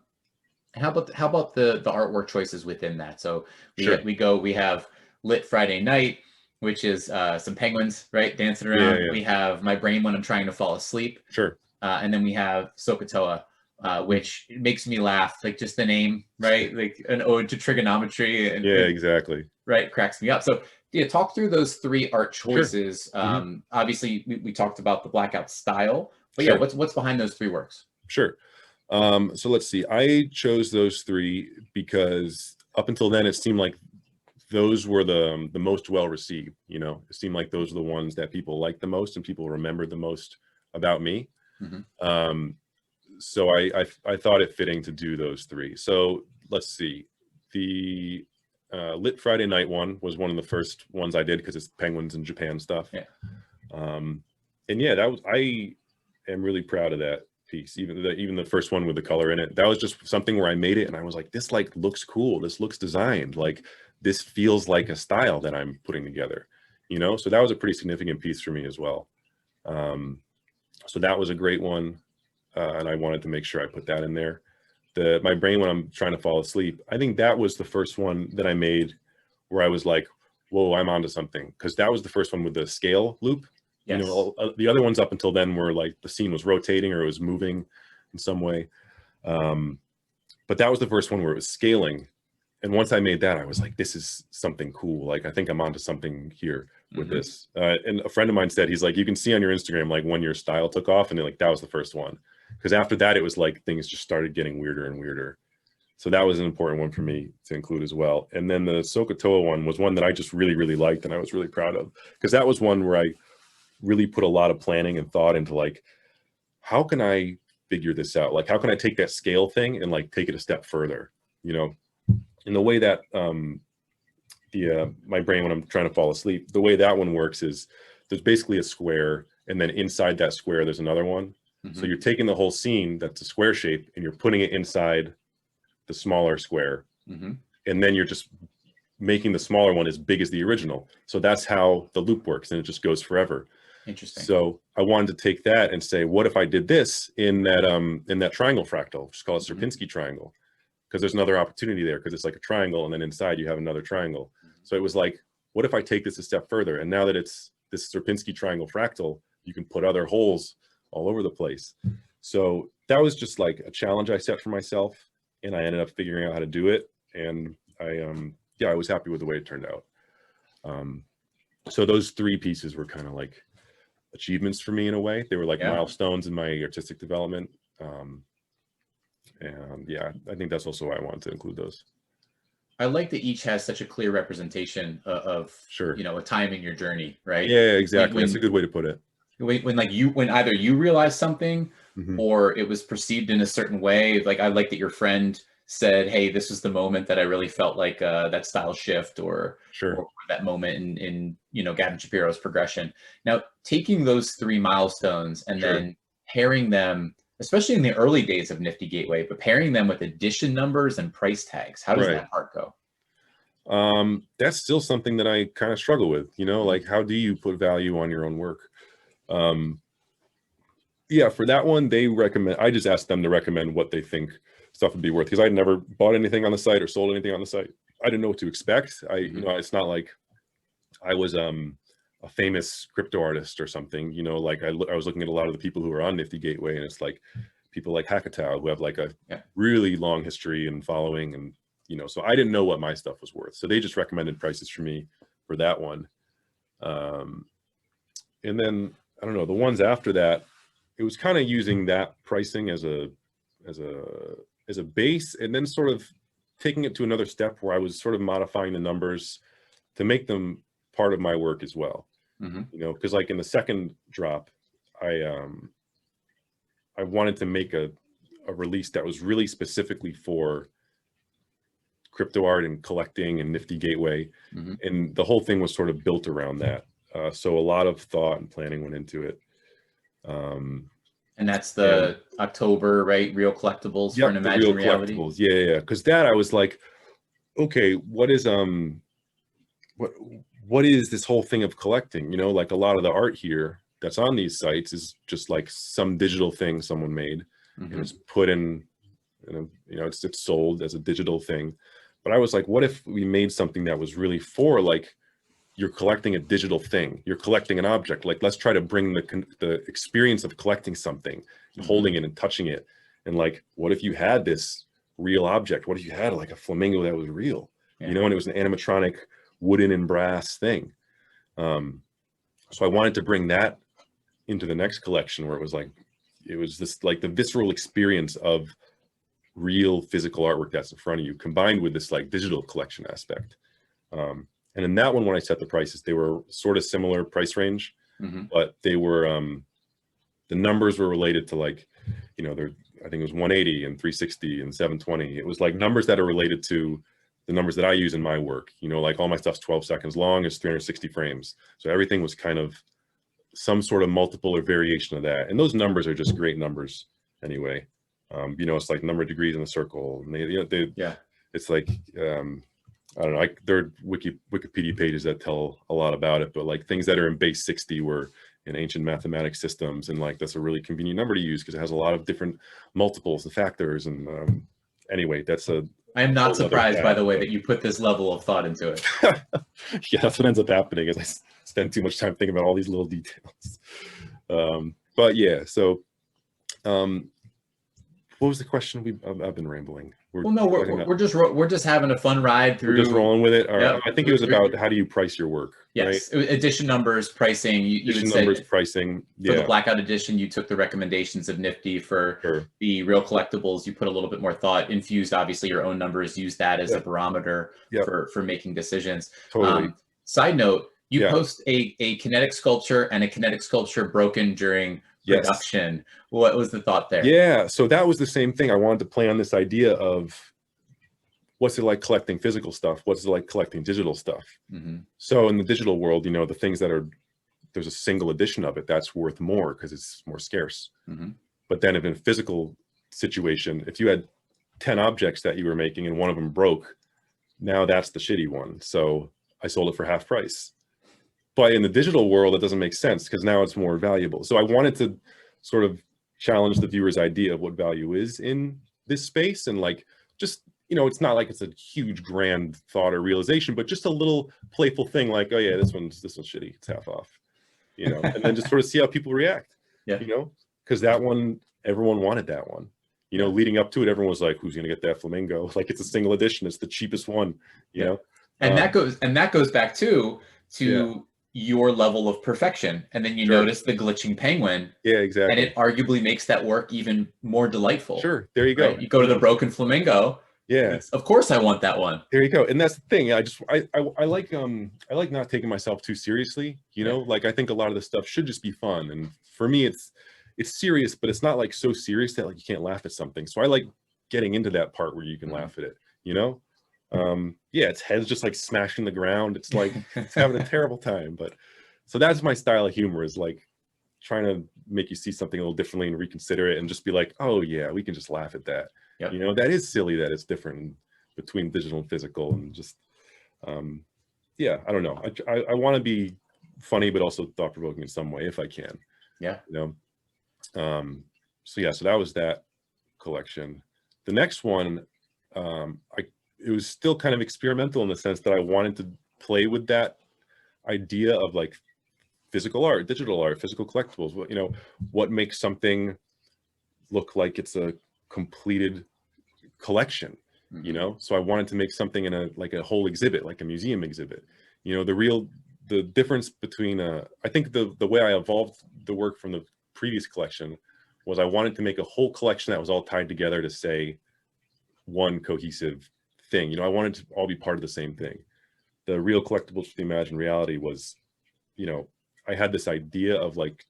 about the artwork choices within that? So we have Lit Friday Night, which is some penguins, right, dancing around. We have My Brain When I'm Trying to Fall Asleep. Sure. And then we have Sokotoa, which makes me laugh, like just the name, right? Like an ode to trigonometry. And, exactly. Right, cracks me up. So talk through those three art choices. Obviously, we talked about the blackout style, but what's behind those three works? Sure. So let's see. I chose those three because up until then, it seemed like those were the most well received. You know, it seemed like those were the ones that people liked the most and people remembered the most about me. So I thought it fitting to do those three. So let's see. The Lit Friday Night one was one of the first ones I did because it's penguins and Japan stuff. And that was, I am really proud of that piece. Even the first one with the color in it, that was just something where I made it and I was like, this like looks cool. This looks designed. Like this feels like a style that I'm putting together, you know? So that was a pretty significant piece for me as well. So that was a great one. And I wanted to make sure I put that in there. My Brain When I'm Trying to Fall Asleep, I think that was the first one that I made where I was like, whoa, I'm onto something. Because that was the first one with the scale loop. You know, the other ones up until then were like the scene was rotating or it was moving in some way. But that was the first one where it was scaling. And once I made that, I was like, this is something cool. Like, I think I'm onto something here with this. And a friend of mine said, he's like, you can see on your Instagram, like when your style took off, and like, that was the first one. Because after that, it was like things just started getting weirder and weirder. So that was an important one for me to include as well. And then the Sokotoa one was one that I just really, really liked and I was really proud of. Because that was one where I really put a lot of planning and thought into like, how can I figure this out? Like, how can I take that scale thing and like take it a step further, you know? In the way that My Brain When I'm Trying to Fall Asleep, the way that one works is there's basically a square, and then inside that square, there's another one. So you're taking the whole scene that's a square shape and you're putting it inside the smaller square. And then you're just making the smaller one as big as the original. So that's how the loop works, and it just goes forever. Interesting. So I wanted to take that and say, what if I did this in that triangle fractal, just call it Sierpinski triangle, because there's another opportunity there, because it's like a triangle and then inside you have another triangle. So it was like, what if I take this a step further? And now that it's this Sierpinski triangle fractal, you can put other holes all over the place. So that was just like a challenge I set for myself, and I ended up figuring out how to do it. And I was happy with the way it turned out. So those three pieces were kind of like achievements for me in a way. They were like milestones in my artistic development. And I think that's also why I wanted to include those. I like that each has such a clear representation of you know, a time in your journey, right? Yeah, exactly. That's a good way to put it. When either you realized something or it was perceived in a certain way. Like, I like that your friend said, hey, this was the moment that I really felt like that style shift or that moment in Gavin Shapiro's progression. Now, taking those 3 milestones and then pairing them, especially in the early days of Nifty Gateway, but pairing them with edition numbers and price tags, how does that part go? That's still something that I kind of struggle with, like how do you put value on your own work? Yeah, for that one, I just asked them to recommend what they think stuff would be worth, because I'd never bought anything on the site or sold anything on the site. I didn't know what to expect. It's not like I was a famous crypto artist or something, like I was looking at a lot of the people who are on Nifty Gateway, and it's like people like Hackatao who have like a really long history and following, and so I didn't know what my stuff was worth. So they just recommended prices for me for that one. And then I don't know, the ones after that, it was kind of using that pricing as a base, and then sort of taking it to another step where I was sort of modifying the numbers to make them part of my work as well. Because like in the second drop, I wanted to make a release that was really specifically for crypto art and collecting and Nifty Gateway, and the whole thing was sort of built around that. So a lot of thought and planning went into it. And that's the October, right? Real collectibles for an imagined reality. Yeah. Because that I was like, okay, what is this whole thing of collecting? Like a lot of the art here that's on these sites is just like some digital thing someone made, and it's put in, it's sold as a digital thing. But I was like, what if we made something that was really for like, you're collecting a digital thing, you're collecting an object. Like, let's try to bring the experience of collecting something, holding it and touching it. And like, what if you had this real object? What if you had like a flamingo that was real, and it was an animatronic wooden and brass thing. So I wanted to bring that into the next collection, where it was this like the visceral experience of real physical artwork that's in front of you, combined with this like digital collection aspect. And in that one, when I set the prices, they were sort of similar price range, but they were, the numbers were related to like, I think it was 180 and 360 and 720. It was like numbers that are related to the numbers that I use in my work. Like all my stuff's 12 seconds long, it's 360 frames. So everything was kind of some sort of multiple or variation of that. And those numbers are just great numbers anyway. It's like number of degrees in a circle. And it's like, I don't know, there are Wikipedia pages that tell a lot about it, but like things that are in base 60 were in ancient mathematics systems. And like, that's a really convenient number to use because it has a lot of different multiples and factors. And anyway, I am not surprised, by the way, that you put this level of thought into it. Yeah, that's what ends up happening is I spend too much time thinking about all these little details. But yeah, so what was the question? I've been rambling. We're just having a fun ride through. We're just rolling with it. All right. I think it was about how do you price your work? Yes, right? Edition numbers, pricing. Edition numbers, pricing. For the blackout edition, you took the recommendations of Nifty. For the real collectibles, you put a little bit more thought, infused obviously your own numbers, use that as a barometer for making decisions. Totally. Side note, you post a kinetic sculpture and a kinetic sculpture broken during production. What was the thought there? Yeah, so that was the same thing. I wanted to play on this idea of what's it like collecting physical stuff? What's it like collecting digital stuff? So in the digital world, the things that there's a single edition of it, that's worth more because it's more scarce. But then if in a physical situation, if you had 10 objects that you were making and one of them broke, now that's the shitty one. So I sold it for half price. But in the digital world, it doesn't make sense because now it's more valuable. So I wanted to sort of challenge the viewer's idea of what value is in this space. And like, just, it's not like it's a huge grand thought or realization, but just a little playful thing like, oh yeah, this one's shitty, it's half off, and then just sort of see how people react, because that one, everyone wanted that one. Leading up to it, everyone was like, who's going to get that flamingo? Like, it's a single edition. It's the cheapest one, know? And that goes back to your level of perfection. And then you notice the glitching penguin. Yeah, exactly. And it arguably makes that work even more delightful. Sure. There you go. Right? You go to the broken flamingo. Yeah. Of course I want that one. There you go. And that's the thing. I like not taking myself too seriously, like I think a lot of this stuff should just be fun. And for me, it's serious, but it's not like so serious that like you can't laugh at something. So I like getting into that part where you can laugh at it, you know? Yeah, its head's just like smashing the ground. It's like it's having a terrible time. But so that's my style of humor, is like trying to make you see something a little differently and reconsider it and just be like, oh yeah, we can just laugh at that. Yep. You know, that is silly that it's different between digital and physical, and just yeah, I don't know. I want to be funny but also thought-provoking in some way if I can. Yeah. You know. So yeah, so that was that collection. The next one, it was still kind of experimental in the sense that I wanted to play with that idea of like physical art, digital art, physical collectibles. You know, what makes something look like it's a completed collection, you know? So I wanted to make something in a whole exhibit, like a museum exhibit. You know, the difference between I think the way I evolved the work from the previous collection was I wanted to make a whole collection that was all tied together to say one cohesive thing. You know, I wanted to all be part of the same thing. The Real Collectibles for the Imagined Reality was, you know, I had this idea of like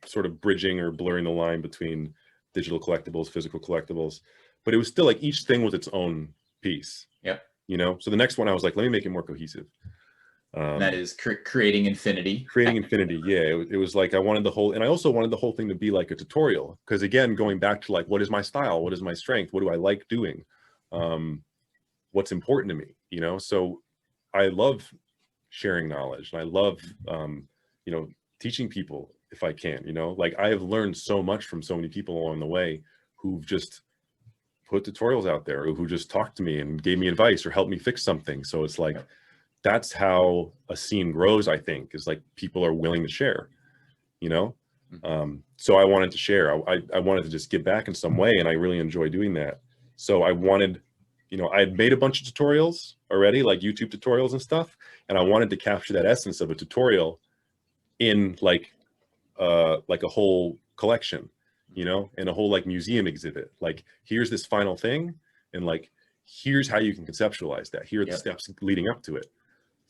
sort of bridging or blurring the line between digital collectibles, physical collectibles, but it was still like each thing was its own piece. Yep. You know, so the next one I was like, let me make it more cohesive. That is creating infinity. Creating infinity, yeah. It was like I wanted the whole, and I also wanted the whole thing to be like a tutorial, because again, going back to like, what is my style? What is my strength? What do I like doing? What's important to me? You know, so I love sharing knowledge, and I love you know, teaching people if I can. You know, like I have learned so much from so many people along the way who've just put tutorials out there, or who just talked to me and gave me advice or helped me fix something. So it's like, that's how a scene grows, I think, is like people are willing to share, you know? So I wanted to share. I wanted to just give back in some way, and I really enjoy doing that. So I wanted, you know, I had made a bunch of tutorials already, like YouTube tutorials and stuff, and I wanted to capture that essence of a tutorial in like a whole collection, you know, and a whole like museum exhibit. Like, here's this final thing, and like, here's how you can conceptualize that. Here are the steps leading up to it.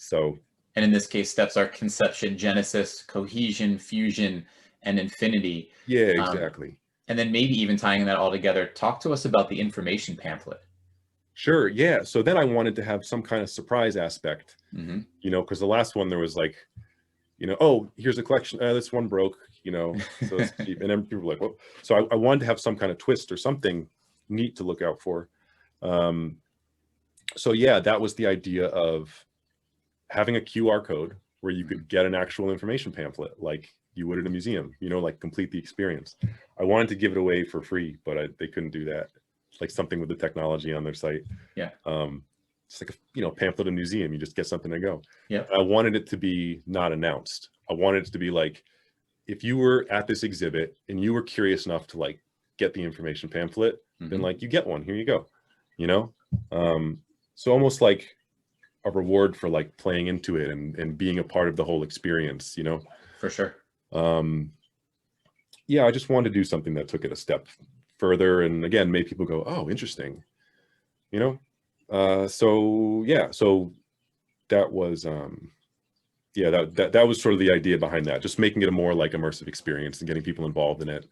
So, and in this case, steps are conception, genesis, cohesion, fusion, and infinity. Yeah, exactly. And then maybe even tying that all together, talk to us about the information pamphlet. Sure. Yeah. So then I wanted to have some kind of surprise aspect, you know, because the last one there was like, you know, oh, here's a collection. This one broke, you know, so it's cheap. And then people were like, well, so I wanted to have some kind of twist or something neat to look out for. So yeah, that was the idea of having a QR code where you could get an actual information pamphlet like you would at a museum, you know, like complete the experience. I wanted to give it away for free, but they couldn't do that. Like something with the technology on their site. Yeah. It's like a, you know, pamphlet in a museum, you just get something to go. Yeah. I wanted it to be not announced. I wanted it to be like, if you were at this exhibit and you were curious enough to like get the information pamphlet, then like you get one, here you go, you know? So almost like a reward for like playing into it and being a part of the whole experience, you know? For sure. Yeah, I just wanted to do something that took it a step further, and again, made people go, oh, interesting, you know? So yeah, so that was, yeah, that was sort of the idea behind that, just making it a more like immersive experience and getting people involved in it.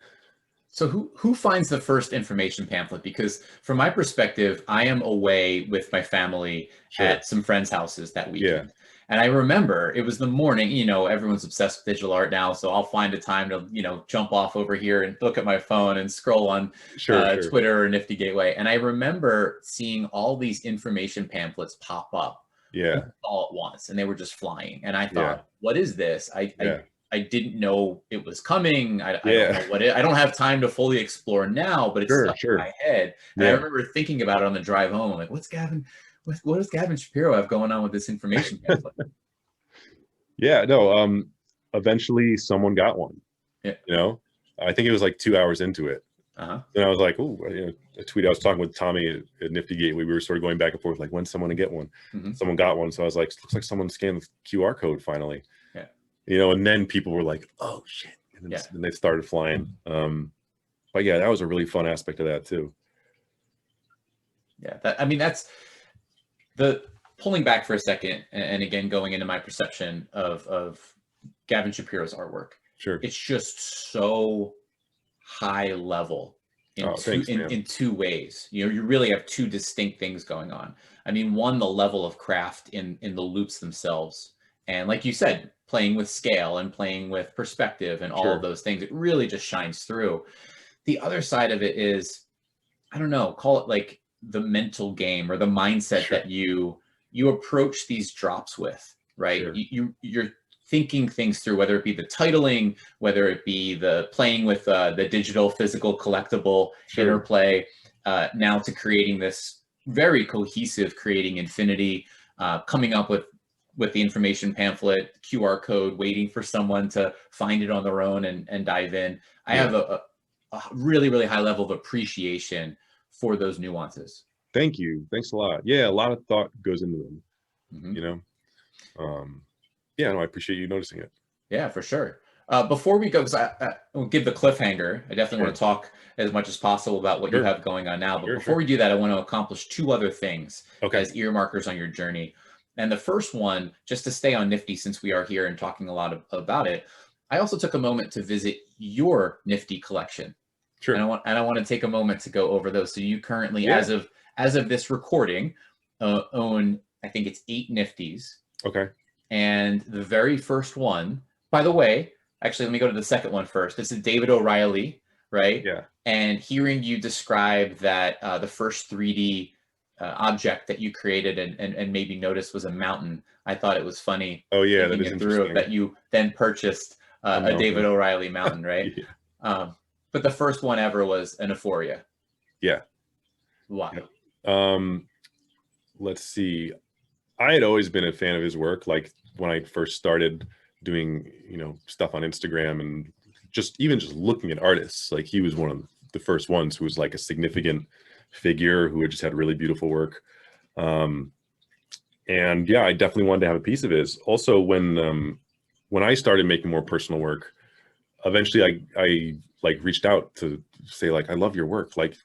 So who finds the first information pamphlet? Because from my perspective, I am away with my family at some friends' houses that weekend. Yeah. And I remember it was the morning, you know, everyone's obsessed with digital art now. So I'll find a time to, you know, jump off over here and look at my phone and scroll on Twitter or Nifty Gateway. And I remember seeing all these information pamphlets pop up all at once, and they were just flying. And I thought, what is this? I didn't know it was coming. I don't know what I don't have time to fully explore now, but it's stuck in my head. And I remember thinking about it on the drive home. I'm like, what does Gavin Shapiro have going on with this information pamphlet? Yeah, no, eventually someone got one. Yeah. You know, I think it was like 2 hours into it. And I was like, oh, you know, a tweet. I was talking with Tommy at Nifty Gateway. We were sort of going back and forth, like, when's someone to get one? Someone got one. So I was like, looks like someone scanned the QR code finally. Yeah. You know, and then people were like, oh shit. And then, then they started flying. But yeah, that was a really fun aspect of that too. Yeah. I mean, that's the pulling back for a second. And again, going into my perception of Gavin Shapiro's artwork. Sure. It's just so high level in two ways. You know, you really have two distinct things going on. I mean, one, the level of craft in the loops themselves. And like you said, playing with scale and playing with perspective and all of those things, it really just shines through. The other side of it is, I don't know, call it like the mental game or the mindset that you approach these drops with, right? You're thinking things through, whether it be the titling, whether it be the playing with the digital physical collectible interplay, now to creating this very cohesive, creating infinity, coming up with the information pamphlet, QR code, waiting for someone to find it on their own and dive in. I have a really, really high level of appreciation for those nuances. Thank you. Thanks a lot. Yeah, a lot of thought goes into them, you know? Yeah, no, I appreciate you noticing it. Yeah, for sure. Before we go, because I will give the cliffhanger, I definitely want to talk as much as possible about what you have going on now. But before we do that, I want to accomplish two other things as earmarkers on your journey. And the first one, just to stay on Nifty, since we are here and talking a lot about it, I also took a moment to visit your Nifty collection. And I want to take a moment to go over those. So you currently, as of this recording, own, I think it's 8 Nifties. Okay. And the very first one, by the way, actually, let me go to the second one first. This is David O'Reilly, right? Yeah. And hearing you describe that the first 3D object that you created and maybe noticed was a mountain, I thought it was funny. Oh yeah, that is interesting. That you then purchased a David O'Reilly mountain, right? But the first one ever was an Aeforia. Yeah. Wow. Yeah. Let's see. I had always been a fan of his work. Like when I first started doing, you know, stuff on Instagram and just looking at artists, like he was one of the first ones who was like a significant figure who had just had really beautiful work. And yeah, I definitely wanted to have a piece of his. Also, when I started making more personal work, eventually I like reached out to say like, I love your work. Like,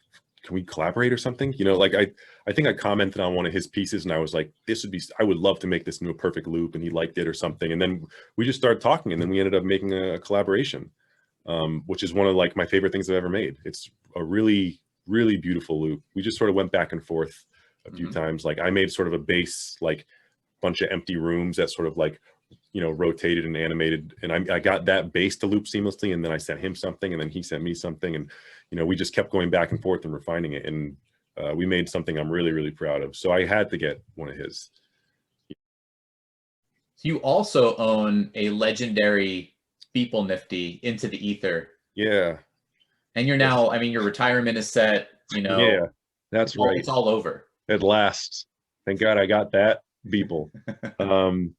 can we collaborate or something? You know, like I think I commented on one of his pieces and I was like, I would love to make this into a perfect loop, and he liked it or something. And then we just started talking, and then we ended up making a collaboration, which is one of like my favorite things I've ever made. It's a really, really beautiful loop. We just sort of went back and forth a few times. Like I made sort of a base, like bunch of empty rooms that sort of like, you know, rotated and animated. And I got that base to loop seamlessly. And then I sent him something, and then he sent me something. And, you know, we just kept going back and forth and refining it. And we made something I'm really, really proud of. So I had to get one of his. You also own a legendary Beeple Nifty, Into the Ether. Yeah. And you're now, I mean, your retirement is set, you know. Yeah, that's right. It's all over. At last. Thank God I got that Beeple.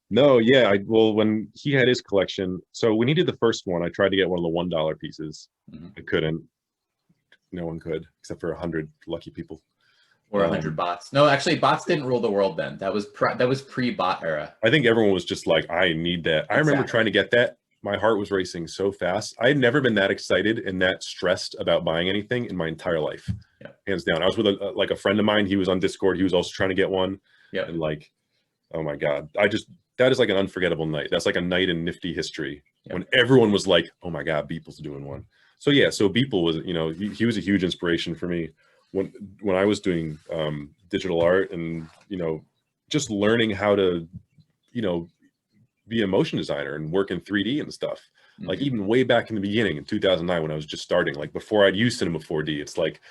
No, yeah. Well, when he had his collection, so when he did the first one, I tried to get one of the $1 pieces. I couldn't. No one could, except for 100 lucky people. Or 100 bots. No, actually, bots didn't rule the world then. That was pre-bot era. I think everyone was just like, I need that. I remember trying to get that. My heart was racing so fast. I had never been that excited and that stressed about buying anything in my entire life. Yeah. Hands down. I was with a friend of mine. He was on Discord. He was also trying to get one. Yeah. And like, oh my God. That is like an unforgettable night. That's like a night in Nifty history when everyone was like, oh my God, Beeple's doing one. So yeah, so Beeple was, you know, he was a huge inspiration for me when I was doing digital art and, you know, just learning how to, you know, be a motion designer and work in 3D and stuff. Like even way back in the beginning in 2009 when I was just starting, like before I'd used Cinema 4D, it's like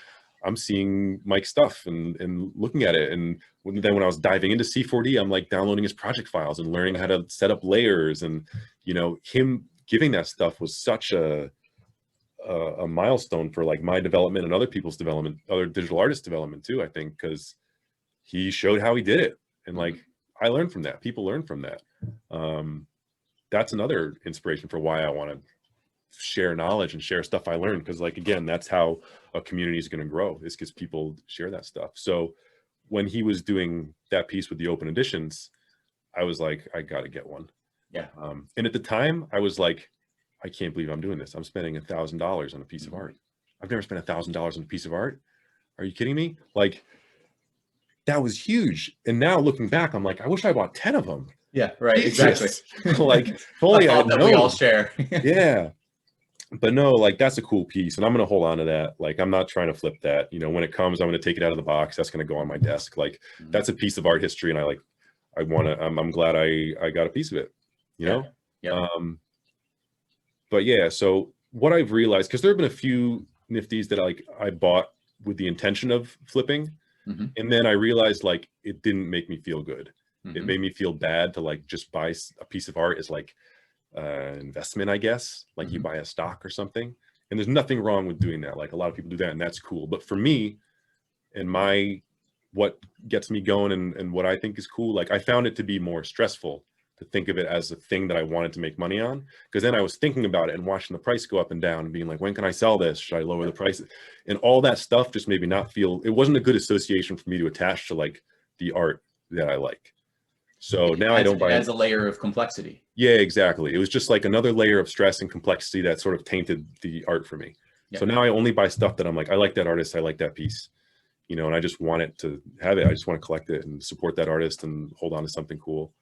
I'm seeing Mike's stuff and looking at it. And then when I was diving into C4D, I'm like downloading his project files and learning how to set up layers. And, you know, him giving that stuff was such a milestone for like my development and other people's development, other digital artists' development too, I think, because he showed how he did it. And like, I learned from that. People learn from that. That's another inspiration for why I want to share knowledge and share stuff I learned. Because like, again, that's how a community is going to grow, is because people share that stuff. So when he was doing that piece with the open editions, I was like, I got to get one. Yeah. And at the time I was like, I can't believe I'm doing this. I'm spending $1,000 on a piece of art. I've never spent $1,000 on a piece of art. Are you kidding me? Like, that was huge. And now looking back, I'm like, I wish I bought 10 of them. Yeah, right. Jesus. Exactly. Like, fully, I that we all share. Yeah. but no, like that's a cool piece, and I'm gonna hold on to that. Like I'm not trying to flip that. You know, when it comes, I'm gonna take it out of the box. That's gonna go on my desk. Like that's a piece of art history, and I want to. I'm glad I got a piece of it. You know. Yeah. But yeah, so what I've realized, because there have been a few Nifties that I bought with the intention of flipping, and then I realized like it didn't make me feel good. It made me feel bad to like just buy a piece of art as like investment, I guess, like you buy a stock or something. And there's nothing wrong with doing that. Like a lot of people do that, and that's cool. But for me, and what gets me going and what I think is cool, like I found it to be more stressful to think of it as a thing that I wanted to make money on, because then I was thinking about it and watching the price go up and down and being like, when can I sell this? Should I lower the price? And all that stuff just made me not feel, it wasn't a good association for me to attach to like the art that I like. So now I don't buy it. As a layer of complexity. Yeah, exactly. It was just like another layer of stress and complexity that sort of tainted the art for me. Yeah. So now I only buy stuff that I'm like, I like that artist, I like that piece, you know, and I just want it to have it. I just want to collect it and support that artist and hold on to something cool.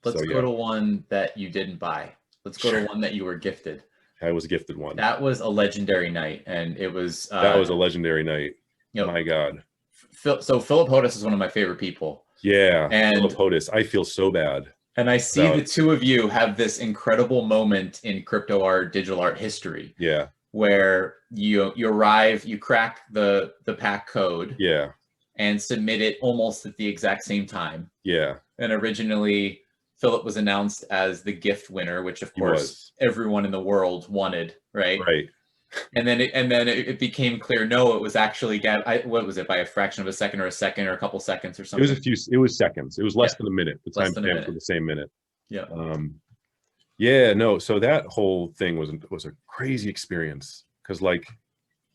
Let's go to one that you didn't buy. Let's go to one that you were gifted. I was gifted one. That was a legendary night, and it was that was a legendary night. You know, my God. So Filip Hodas is one of my favorite people. Yeah, and Filip Hodas. I feel so bad. And I see the two of you have this incredible moment in crypto art, digital art history. Yeah. Where you arrive, you crack the pack code. Yeah. And submit it almost at the exact same time. Yeah. And originally, Filip was announced as the gift winner, which of course everyone in the world wanted, right? Right. And then it became clear, no, it was actually what was it, by a fraction of a second or a couple seconds or something? It was seconds. It was less than a minute. The time stamp for the same minute. Yeah. Yeah, no. So that whole thing was a crazy experience, because like,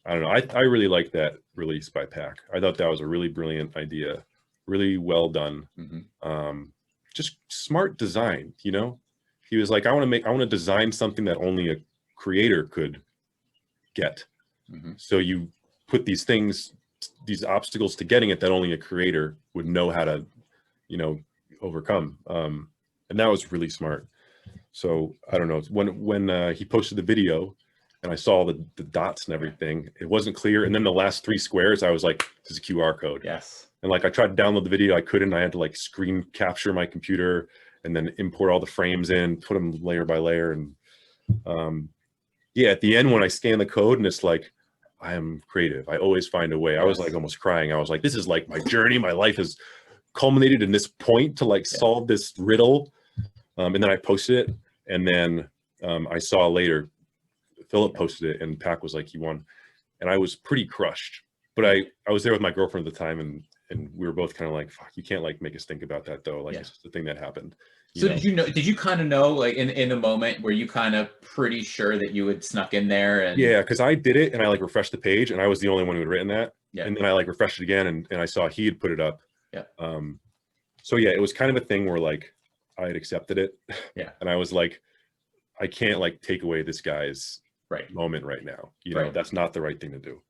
I don't know. I really liked that release by Pack. I thought that was a really brilliant idea, really well done. Just smart design, you know. He was like, I want to design something that only a creator could get. So you put these things, these obstacles to getting it that only a creator would know how to, you know, overcome. And that was really smart. So I don't know, when he posted the video, and I saw the dots and everything, it wasn't clear. And then the last 3 squares, I was like, this is a QR code. Yes. And like I tried to download the video, I couldn't. I had to like screen capture my computer and then import all the frames in, put them layer by layer. And yeah, at the end when I scan the code and it's like, I am creative, I always find a way. Yes. I was like almost crying. I was like, this is like my journey. My life has culminated in this point to like solve this riddle. And then I posted it, and then I saw later Filip posted it, and Pack was like, he won. And I was pretty crushed, but I was there with my girlfriend at the time, and we were both kind of like, fuck, you can't like make us think about that though. Like it's just the thing that happened. So did you kind of know, like in the moment, were you kind of pretty sure that you had snuck in there? And yeah, because I did it and I like refreshed the page, and I was the only one who had written that. Yeah. And then I like refreshed it again, and I saw he had put it up. Yeah. So yeah, it was kind of a thing where like I had accepted it. Yeah. And I was like, I can't like take away this guy's moment right now. You know, that's not the right thing to do.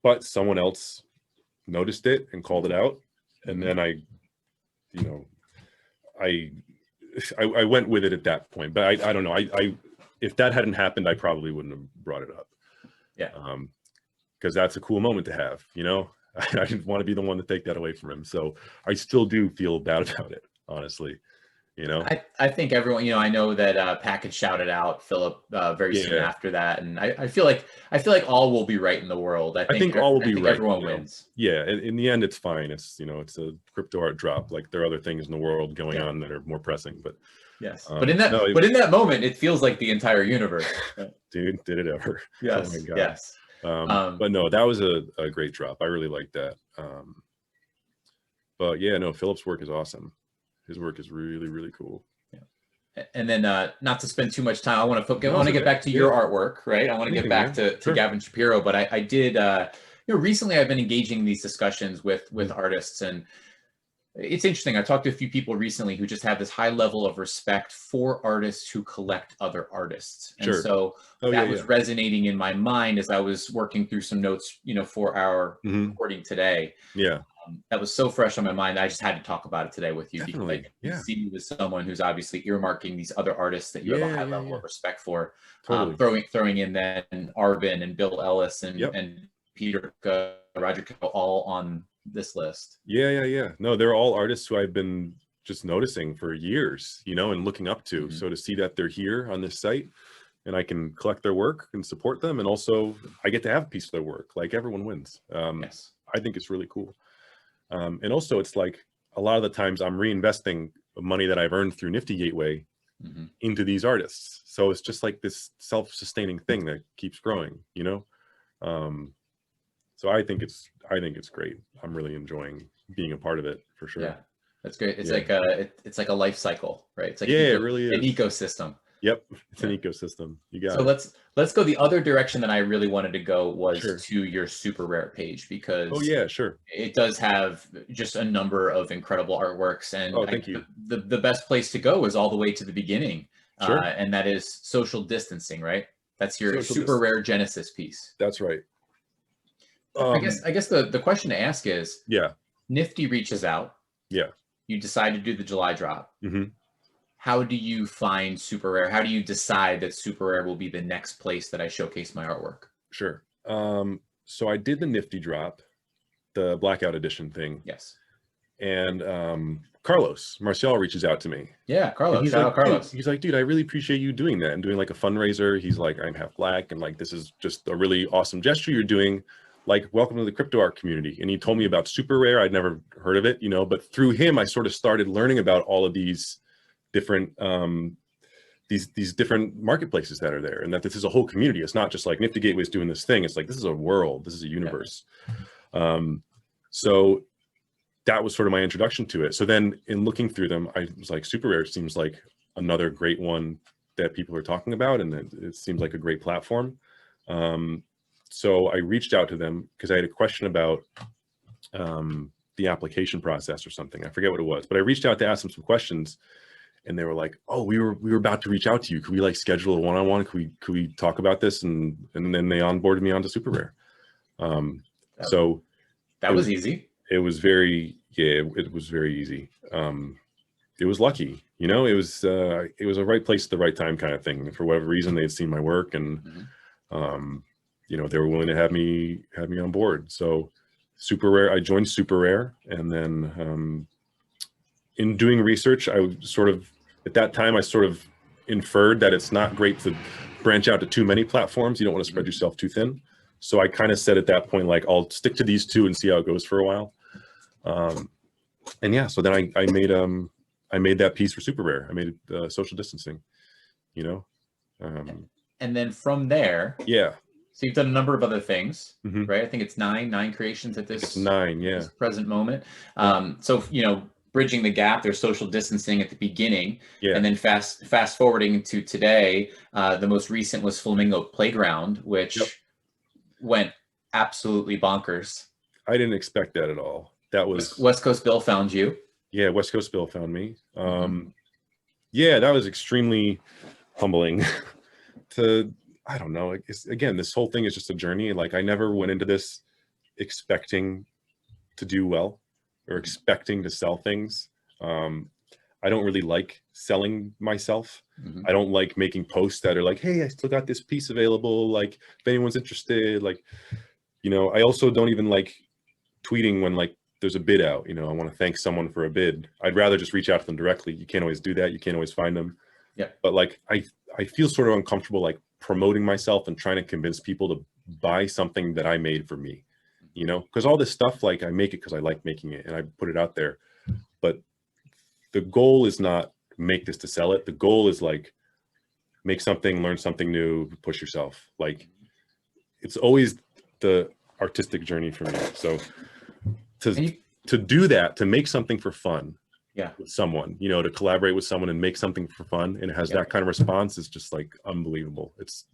But someone else noticed it and called it out. And then I went with it at that point. But I don't know. If that hadn't happened, I probably wouldn't have brought it up. Yeah. Because that's a cool moment to have, you know. I didn't want to be the one to take that away from him. So I still do feel bad about it, honestly. You know, I think everyone, you know, I know that Pack had shouted out Filip very soon after that, and I feel like all will be right in the world. I think all will be right. Everyone wins. Yeah, in the end, it's fine. It's, you know, it's a crypto art drop. Like there are other things in the world going on that are more pressing. But yes, but in that moment, it feels like the entire universe. Dude, did it ever? Yes. Oh my God. Yes. But no, that was a great drop. I really like that. But yeah, no, Filip's work is awesome. His work is really, really cool. Yeah. And then not to spend too much time, I want to get back to your artwork, right? I want to get back to Gavin Shapiro, but I did, you know, recently I've been engaging in these discussions with artists, and it's interesting. I talked to a few people recently who just have this high level of respect for artists who collect other artists. And so that was resonating in my mind as I was working through some notes, you know, for our recording today. Yeah. That was so fresh on my mind. I just had to talk about it today with you. Definitely. Because I can see you as someone who's obviously earmarking these other artists that you have a high level of respect for. Totally. Throwing in then Arben and Billelis and Peter, Roger, all on this list. Yeah. No, they're all artists who I've been just noticing for years, you know, and looking up to. So to see that they're here on this site and I can collect their work and support them, and also I get to have a piece of their work, like everyone wins. Yes. I think it's really cool. And also it's like a lot of the times I'm reinvesting money that I've earned through Nifty Gateway into these artists. So it's just like this self-sustaining thing that keeps growing, you know? So I think it's great. I'm really enjoying being a part of it for sure. Yeah, that's great. It's like a life cycle, right? It's like it really is an ecosystem. Yep, it's an ecosystem. You got it. So let's go the other direction that I really wanted to go was to your SuperRare page, because it does have just a number of incredible artworks, and thank you. The best place to go is all the way to the beginning, and that is social distancing, right? That's your SuperRare Genesis piece. That's right. I guess the question to ask is, Nifty reaches out. Yeah. You decide to do the July drop. How do you find SuperRare? How do you decide that SuperRare will be the next place that I showcase my artwork? Sure. So I did the Nifty drop, the blackout edition thing. Yes. And Carlos Marcial reaches out to me. Yeah, Carlos. Shout out Carlos. He's like, dude, I really appreciate you doing that and doing like a fundraiser. He's like, I'm half black, and like, this is just a really awesome gesture you're doing. Like, welcome to the crypto art community. And he told me about SuperRare. I'd never heard of it, you know, but through him, I sort of started learning about all of these different these different marketplaces that are there, and that this is a whole community. It's not just like Nifty Gateway is doing this thing. It's like, this is a world, this is a universe. So that was sort of my introduction to it. So then in looking through them, I was like, SuperRare seems like another great one that people are talking about, and it seems like a great platform. So I reached out to them because I had a question about the application process or something. I forget what it was, but I reached out to ask them some questions, and they were like, "Oh, we were about to reach out to you. Could we like schedule a one-on-one? Could we talk about this?" And then they onboarded me onto SuperRare. So that was easy. It was very it was very easy. It was lucky, you know. It was a right place at the right time kind of thing. For whatever reason, they had seen my work, and you know, they were willing to have me on board. So SuperRare, I joined SuperRare, and then in doing research, I sort of, at that time, I sort of inferred that it's not great to branch out to too many platforms. You don't want to spread yourself too thin. So I kind of said at that point, like, I'll stick to these two and see how it goes for a while. And yeah, so then I made that piece for SuperRare. I made it social distancing, you know. And then from there, so you've done a number of other things, right? I think it's nine creations at this, this present moment. So, you know, bridging the gap, there's social distancing at the beginning, and then fast forwarding to today, the most recent was Flamingo Playground, which went absolutely bonkers. I didn't expect that at all. That was WestCoastBill found you. Yeah, WestCoastBill found me. Yeah, that was extremely humbling to, I don't know, again, this whole thing is just a journey. Like, I never went into this expecting to do well or expecting to sell things. I don't really like selling myself. I don't like making posts that are like, hey, I still got this piece available, like, if anyone's interested. Like, you know, I also don't even like tweeting when like there's a bid out. You know, I want to thank someone for a bid. I'd rather just reach out to them directly. You can't always do that. You can't always find them. But like, I feel sort of uncomfortable like promoting myself and trying to convince people to buy something that I made for me, you know, because all this stuff, like, I make it because I like making it and I put it out there. But the goal is not make this to sell it. The goal is like, make something, learn something new, push yourself. Like, it's always the artistic journey for me. So to do that, to make something for fun, with someone, you know, to collaborate with someone and make something for fun, and it has that kind of response, is just like unbelievable. It's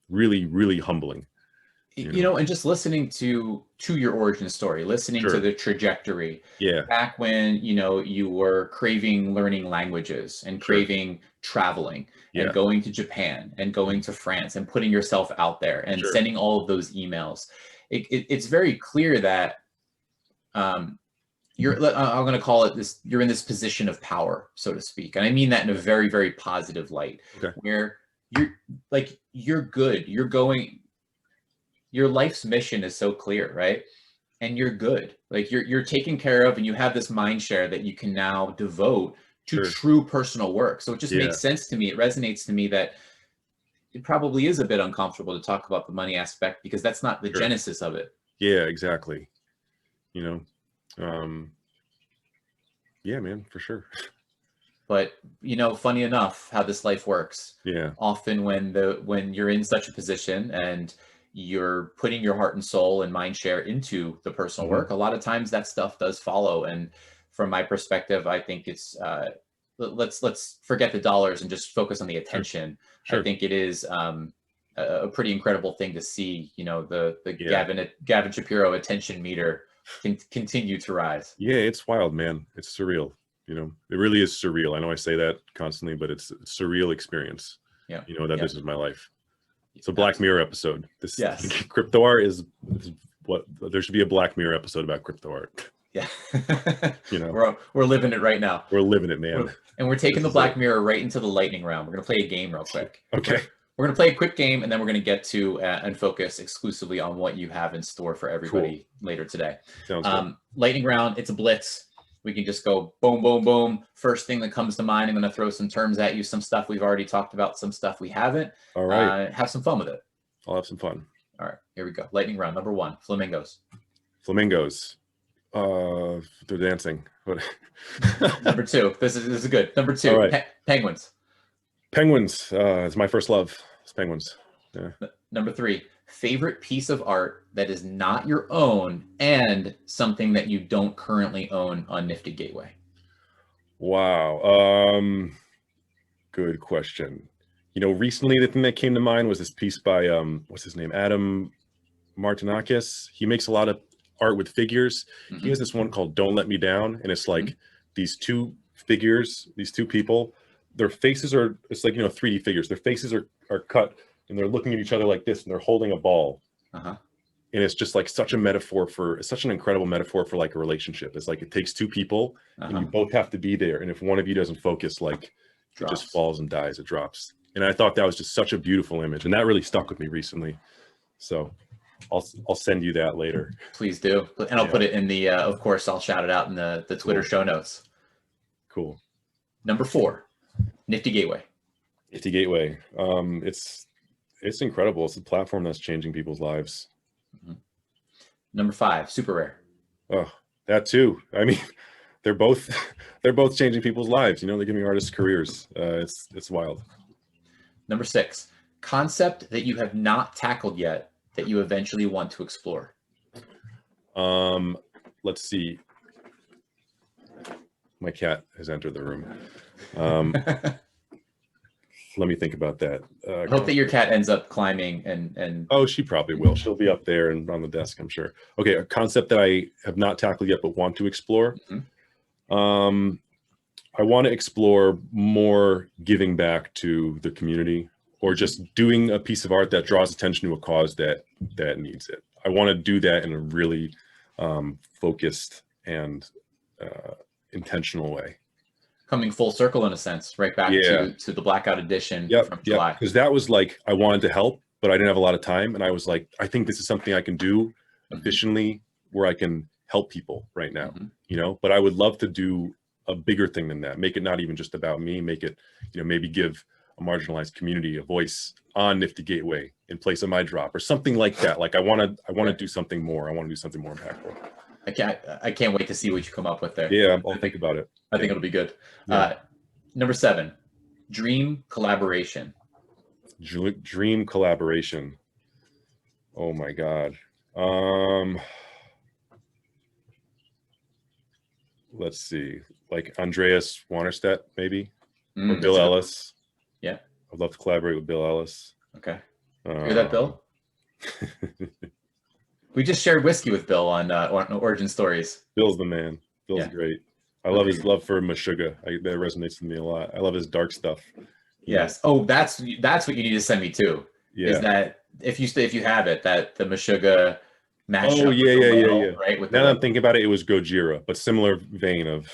really, really humbling. You know, and just listening to your origin story, listening to the trajectory. Yeah. Back when, you know, you were craving learning languages and craving traveling and going to Japan and going to France and putting yourself out there and sending all of those emails. It's very clear that you're, I'm going to call it this, you're in this position of power, so to speak. And I mean that in a very, very positive light, where you're good. You're going, your life's mission is so clear, right? And you're good. Like you're taken care of, and you have this mind share that you can now devote to true personal work. So it just makes sense to me. It resonates to me that it probably is a bit uncomfortable to talk about the money aspect, because that's not the genesis of it. Yeah, exactly. You know, yeah, man, for sure. But, you know, funny enough how this life works. Yeah. Often when you're in such a position and you're putting your heart and soul and mind share into the personal work, a lot of times that stuff does follow. And from my perspective, I think it's let's forget the dollars and just focus on the attention. I think it is a pretty incredible thing to see, you know, the Gavin Shapiro attention meter continue to rise. Yeah, it's wild, man. It's surreal. You know, it really is surreal. I know I say that constantly, but it's a surreal experience. Yeah. You know, that this is my life. It's a Black Mirror episode. This crypto art is what there should be a Black Mirror episode about crypto art. Yeah. You know, we're living it right now. We're living it, man. And we're taking the Black Mirror right into the lightning round. We're going to play a game real quick. Okay. We're going to play a quick game, and then we're going to get to and focus exclusively on what you have in store for everybody later today. Sounds good. Lightning round, it's a blitz. We can just go boom, boom, boom. First thing that comes to mind, I'm going to throw some terms at you, some stuff we've already talked about, some stuff we haven't. All right. Have some fun with it. I'll have some fun. All right, here we go. Lightning round, number 1, flamingos. Flamingos. They're dancing. Number 2, this is good. Number 2, penguins. Penguins is my first love. It's penguins. Yeah. Number 3, favorite piece of art that is not your own and something that you don't currently own on Nifty Gateway. Wow. Good question. You know, recently the thing that came to mind was this piece by what's his name? Adam Martinakis. He makes a lot of art with figures. He has this one called Don't Let Me Down, and it's like these two figures, these two people, their faces are, it's like, you know, 3D figures. Their faces are cut, and they're looking at each other like this, and they're holding a ball. And it's just like such a metaphor for, it's such an incredible metaphor for like a relationship. It's like it takes two people and you both have to be there. And if one of you doesn't focus, like it just falls and dies, it drops. And I thought that was just such a beautiful image. And that really stuck with me recently. So I'll send you that later. Please do. And I'll put it in the, of course, I'll shout it out in the Twitter show notes. Cool. Number 4, Nifty Gateway. Nifty Gateway. It's incredible. It's a platform that's changing people's lives. Number 5, SuperRare. Oh, that too. I mean, they're both changing people's lives. You know, they're giving artists careers. It's wild. Number 6, concept that you have not tackled yet that you eventually want to explore. Let's see. My cat has entered the room. Let me think about that. I hope that your cat ends up climbing and oh, she probably will. She'll be up there and on the desk, I'm sure. Okay, a concept that I have not tackled yet but want to explore. I want to explore more giving back to the community, or just doing a piece of art that draws attention to a cause that needs it. I want to do that in a really focused and intentional way. Coming full circle in a sense, right back to the Blackout Edition from July. Because that was like, I wanted to help, but I didn't have a lot of time. And I was like, I think this is something I can do efficiently where I can help people right now, you know, but I would love to do a bigger thing than that. Make it not even just about me, make it, you know, maybe give a marginalized community a voice on Nifty Gateway in place of my drop or something like that. Like I want to do something more. I want to do something more impactful. I can't wait to see what you come up with there. Yeah, I'll think about it. I think it'll be good. Number 7, dream collaboration. Dream collaboration. Oh my God. Let's see, like Andreas Wannerstedt, maybe, or Billelis. Yeah. I'd love to collaborate with Billelis. Okay. Hear that, Bill? We just shared whiskey with Bill on Origin Stories. Bill's the man. Bill's great. I love his love for Meshuggah. That resonates with me a lot. I love his dark stuff. Yes. Oh, that's what you need to send me too. Yeah. Is that if you have it, that the Meshuggah mashup. Oh yeah. Right. With now that I'm thinking about it, it was Gojira, but similar vein of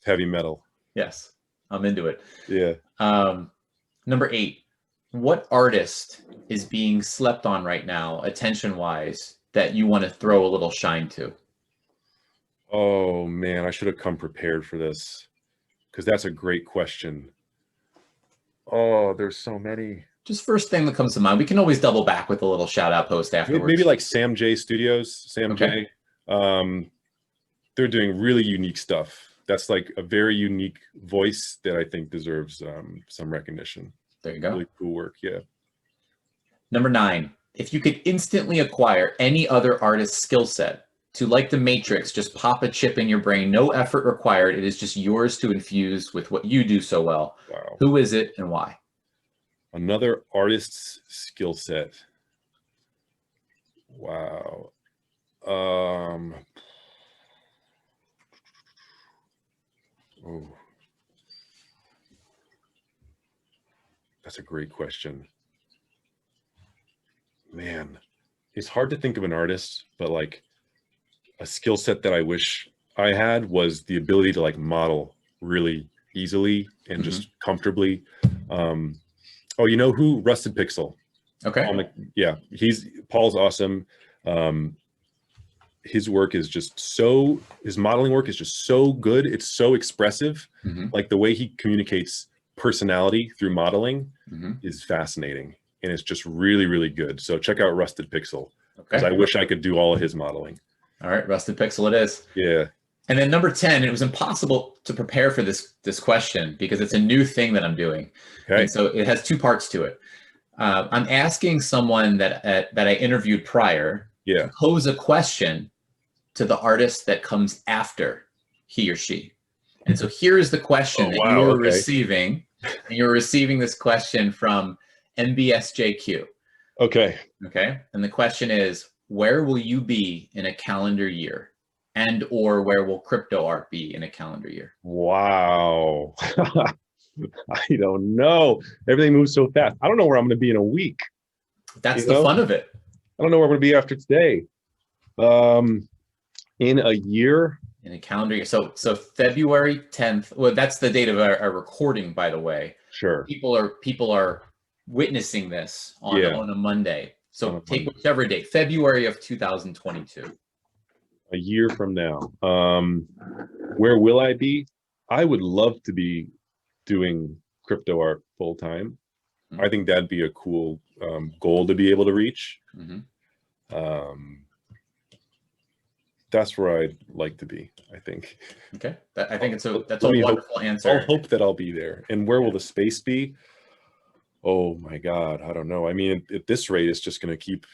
heavy metal. Yes, I'm into it. Yeah. Number 8. What artist is being slept on right now, attention-wise, that you want to throw a little shine to? Oh man, I should have come prepared for this, because that's a great question. Oh, there's so many. Just first thing that comes to mind. We can always double back with a little shout out post afterwards. Maybe like SamJ Studios. SamJ. Okay. They're doing really unique stuff. That's like a very unique voice that I think deserves some recognition. There you go. Really cool work. Yeah. Number 9. If you could instantly acquire any other artist's skill set to, like the Matrix, just pop a chip in your brain, no effort required, it is just yours to infuse with what you do so well. Wow. Who is it and why? Another artist's skill set. Wow. Oh, that's a great question. Man, it's hard to think of an artist, but like a skill set that I wish I had was the ability to like model really easily and just comfortably. Oh, you know who? Rusted Pixel. Okay. Yeah, Paul's awesome. His work is just so, his modeling work is just so good. It's so expressive. Like the way he communicates personality through modeling is fascinating. And it's just really, really good. So check out Rusted Pixel, because I wish I could do all of his modeling. All right, Rusted Pixel it is. Yeah. And then number 10, it was impossible to prepare for this question because it's a new thing that I'm doing. Okay. And so it has 2 parts to it. I'm asking someone that I interviewed prior to pose a question to the artist that comes after he or she. And so here is the question that you're receiving. And you're receiving this question from MBSJQ. Okay. And the question is, where will you be in a calendar year? And or where will crypto art be in a calendar year? Wow. I don't know. Everything moves so fast. I don't know where I'm going to be in a week. That's the fun of it. I don't know where I'm going to be after today. In a year? In a calendar year. So February 10th. Well, that's the date of our recording, by the way. Sure. People are witnessing this on a Monday. So take whichever date. February of 2022. A year from now. Where will I be? I would love to be doing crypto art full time. I think that'd be a cool goal to be able to reach. That's where I'd like to be, I think. Okay. I think that's a wonderful answer. I'll hope that I'll be there. And where will the space be? Oh my God, I don't know. I mean, at this rate, it's just going to keep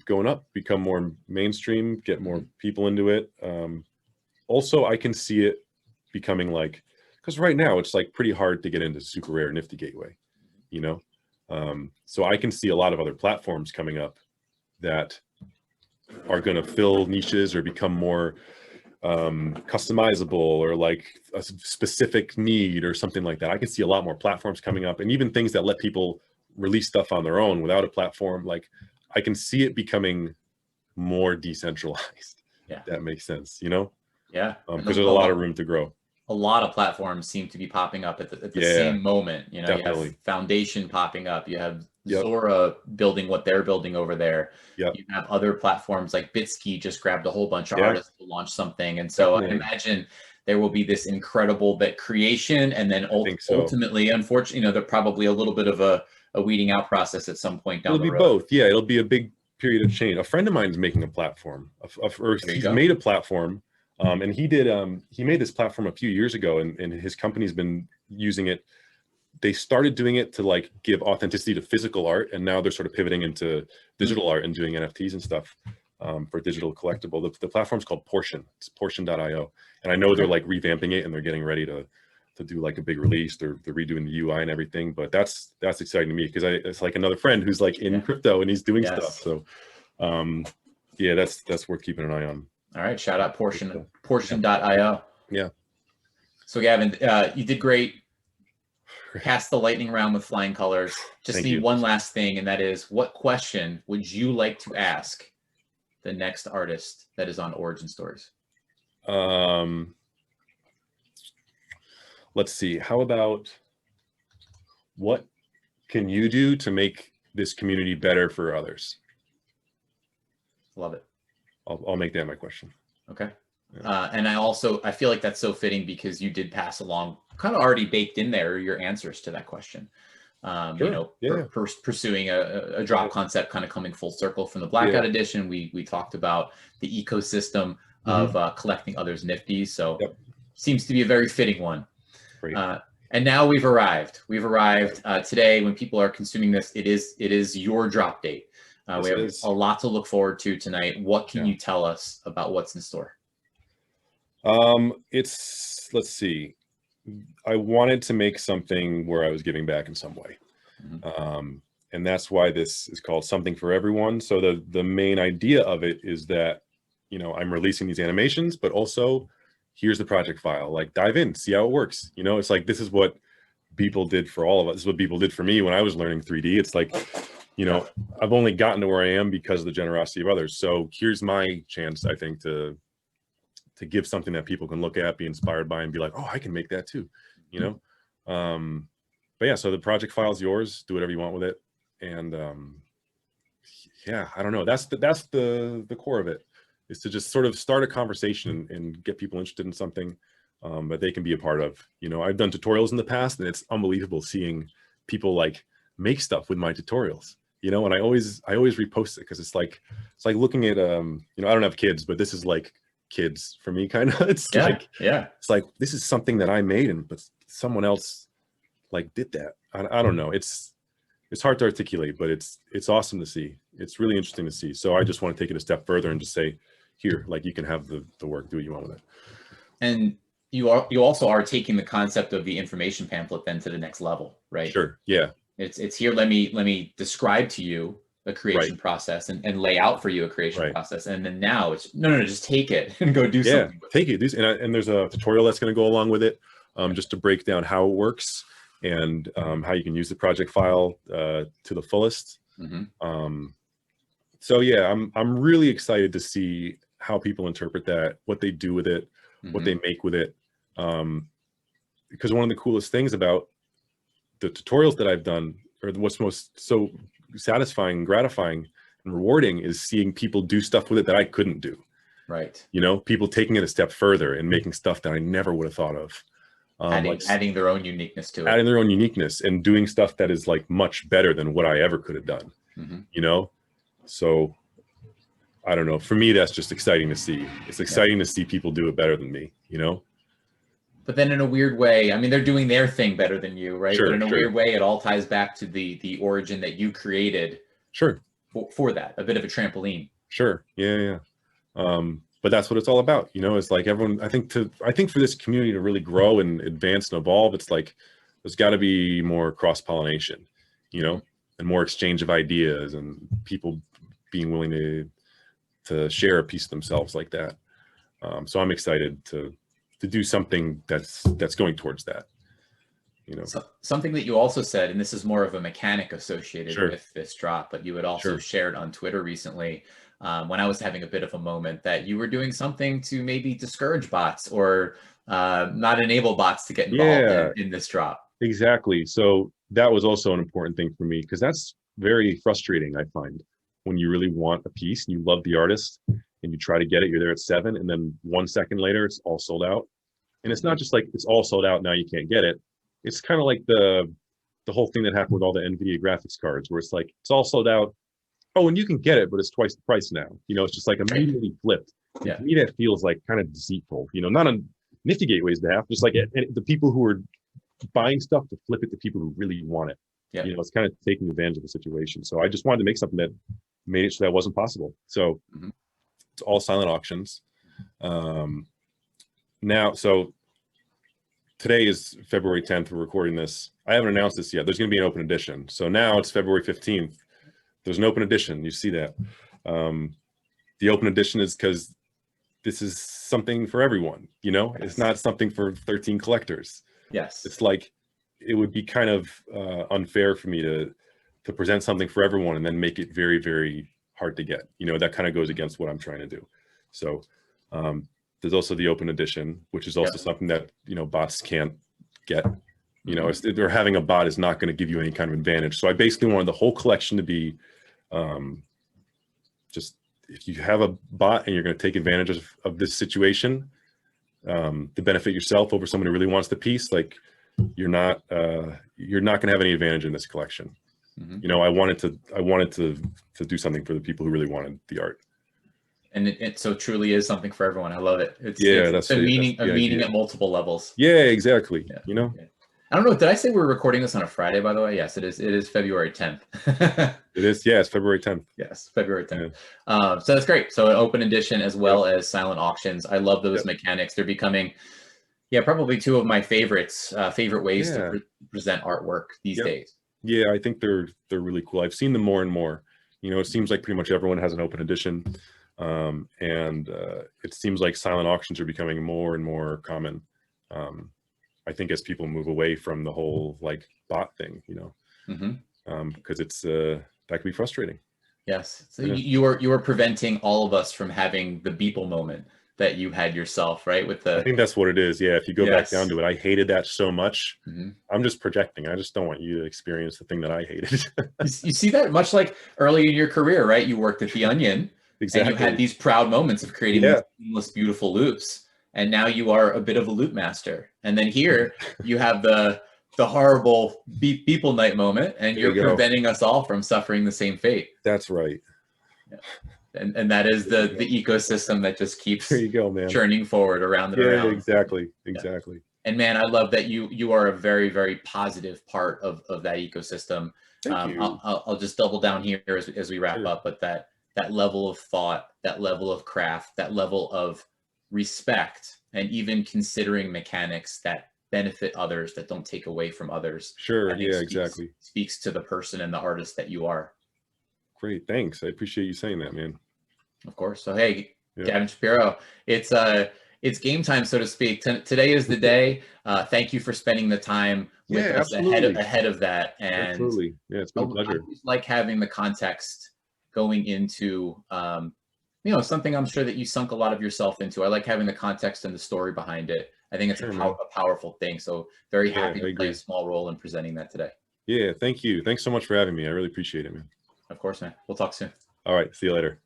going up, become more mainstream, get more people into it. Also, I can see it becoming like, because right now it's like pretty hard to get into SuperRare Nifty Gateway, you know? So I can see a lot of other platforms coming up that are going to fill niches or become more customizable or like a specific need or something like that. I can see a lot more platforms coming up, and even things that let people release stuff on their own without a platform. Like I can see it becoming more decentralized. Yeah, that makes sense, you know? Yeah. Because there's a lot of room to grow. A lot of platforms seem to be popping up at the same moment. You know, definitely. You have Foundation popping up. You have Zora building what they're building over there. You have other platforms like Bitsky just grabbed a whole bunch of artists to launch something. And so I imagine there will be this incredible bit creation, and then ultimately, unfortunately, you know, there's probably a little bit of a weeding out process at some point down the road. It'll be both. Yeah, it'll be a big period of change. A friend of mine is making a platform, or he's made a platform. And he made this platform a few years ago, and his company's been using it. They started doing it to like give authenticity to physical art, and now they're sort of pivoting into digital art and doing NFTs and stuff for digital collectible. The platform's called Portion. It's portion.io. And I know they're like revamping it, and they're getting ready to do like a big release. They're redoing the UI and everything. But that's exciting to me, because it's like another friend who's like in crypto and he's doing stuff. So Yeah, that's worth keeping an eye on. All right, shout out portion.io. Yeah. So Gavin, you did great. Passed the lightning round with flying colors. Just Thank need you. one last thing, and that is, what question would you like to ask the next artist that is on Origin Stories? Let's see. How about, what can you do to make this community better for others? Love it. I'll make that my question. Okay. And I feel like that's so fitting because you did pass along, kind of already baked in there, your answers to that question. Sure. You know, pursuing a drop concept, kind of coming full circle from the Blackout edition. We talked about the ecosystem of collecting others' Nifties. So seems to be a very fitting one. Great. And now we've arrived. We've arrived today. When people are consuming this, it is your drop date. We have a lot to look forward to tonight. What can you tell us about what's in store? Let's see. I wanted to make something where I was giving back in some way. And that's why this is called Something for Everyone. So the main idea of it is that, you know, I'm releasing these animations, but also here's the project file, like dive in, see how it works. You know, it's like, this is what Beeple did for all of us. This is what Beeple did for me when I was learning 3D. It's like, you know, I've only gotten to where I am because of the generosity of others. So here's my chance, I think, to give something that people can look at, be inspired by, and be like, oh, I can make that too, you know? But yeah, so the project file is yours. Do whatever you want with it. And yeah, I don't know. That's the core of it, is to just sort of start a conversation and get people interested in something that they can be a part of. You know, I've done tutorials in the past, and it's unbelievable seeing people like make stuff with my tutorials, you know, and I always repost it, because it's like looking at, you know, I don't have kids, but this is like kids for me, kind of. It's it's like, this is something that I made, but someone else like did that. I don't know. It's hard to articulate, but it's awesome to see. It's really interesting to see. So I just want to take it a step further and just say, here, like, you can have the work, do what you want with it. And you also are taking the concept of the information pamphlet then to the next level, right? Sure. Yeah. It's here. Let me describe to you the creation process and lay out for you a creation process. And then now it's no, just take it and go do something. Take it. And there's a tutorial that's going to go along with it, just to break down how it works and how you can use the project file to the fullest. So yeah, I'm really excited to see how people interpret that, what they do with it, what they make with it. Because one of the coolest things about the tutorials that I've done, or what's most so satisfying and gratifying and rewarding, is seeing people do stuff with it that I couldn't do. Right. You know, people taking it a step further and making stuff that I never would have thought of. Adding their own uniqueness to it. Adding their own uniqueness and doing stuff that is like much better than what I ever could have done. You know? So I don't know. For me, that's just exciting to see. It's exciting to see people do it better than me, you know? But then in a weird way, I mean, they're doing their thing better than you, right? Sure, but in a weird way, it all ties back to the origin that you created. Sure. For that, a bit of a trampoline. Sure. Yeah. But that's what it's all about. You know, it's like everyone, I think for this community to really grow and advance and evolve, it's like, there's got to be more cross-pollination, you know, and more exchange of ideas and people being willing to share a piece of themselves like that. So I'm excited to do something that's going towards that, you know. So, something that you also said, and this is more of a mechanic associated with this drop, but you had also shared on Twitter recently, when I was having a bit of a moment, that you were doing something to maybe discourage bots or not enable bots to get involved in this drop. Exactly. So that was also an important thing for me, because that's very frustrating, I find, when you really want a piece and you love the artist and you try to get it, you're there at 7, and then 1 second later it's all sold out. And it's not just like it's all sold out, now you can't get it. It's kind of like the whole thing that happened with all the NVIDIA graphics cards, where it's like, it's all sold out. Oh, and you can get it, but it's twice the price now. You know, it's just like immediately flipped. Yeah. To me, that feels like kind of deceitful. You know, not on Nifty Gateways to have, just like the people who are buying stuff to flip it to people who really want it. Yeah. You know, it's kind of taking advantage of the situation. So I just wanted to make something that made it so that wasn't possible. So it's all silent auctions. Now, so today is February 10th. We're recording this. I haven't announced this yet. There's going to be an open edition. So now it's February 15th. There's an open edition. You see that. The open edition is because this is something for everyone, you know. It's not something for 13 collectors. Yes. It's like, it would be kind of unfair for me to present something for everyone and then make it very, very hard to get. You know, that kind of goes against what I'm trying to do. So there's also the open edition, which is also something that, you know, bots can't get. You know, or having a bot is not going to give you any kind of advantage. So I basically wanted the whole collection to be just, if you have a bot and you're going to take advantage of this situation to benefit yourself over someone who really wants the piece, like, you're not going to have any advantage in this collection. You know, I wanted to do something for the people who really wanted the art. And it so truly is something for everyone. I love it. It's a meaning at multiple levels. Yeah, exactly. Yeah. You know, I don't know. Did I say we're recording this on a Friday, by the way? Yes, it is. It is February 10th. It is. Yeah, it's February 10th. Yes, February 10th. Yeah. So that's great. So an open edition as well as silent auctions. I love those mechanics. They're becoming, probably two of my favorite ways to present artwork these days. Yeah, I think they're really cool. I've seen them more and more. You know, it seems like pretty much everyone has an open edition, and it seems like silent auctions are becoming more and more common. I think as people move away from the whole like bot thing, you know, because it's that can be frustrating. Yes, so you are preventing all of us from having the Beeple moment that you had yourself, right? With the, I think that's what it is. Yeah, if you go back down to it, I hated that so much. I'm just projecting. I just don't want you to experience the thing that I hated. You see that much like early in your career, right? You worked at The Onion, and you had these proud moments of creating these seamless, beautiful loops. And now you are a bit of a loop master. And then here you have the horrible Beeple night moment, and you're preventing us all from suffering the same fate. That's right. Yeah. And that is the ecosystem that just keeps man. churning forward around and around. Exactly. Yeah. And man, I love that you are a very, very positive part of that ecosystem. I'll just double down here as we wrap up, but that level of thought, that level of craft, that level of respect, and even considering mechanics that benefit others, that don't take away from others. Sure. Yeah, exactly. Speaks to the person and the artist that you are. Great. Thanks. I appreciate you saying that, man. Of course. So, hey, Gavin Shapiro, it's game time, so to speak. Today is the day. Thank you for spending the time with us ahead of that. And absolutely. Yeah, it's been a pleasure. I like having the context going into, something I'm sure that you sunk a lot of yourself into. I like having the context and the story behind it. I think it's a powerful thing. So very happy to play a small role in presenting that today. Yeah, thank you. Thanks so much for having me. I really appreciate it, man. Of course, man. We'll talk soon. All right. See you later.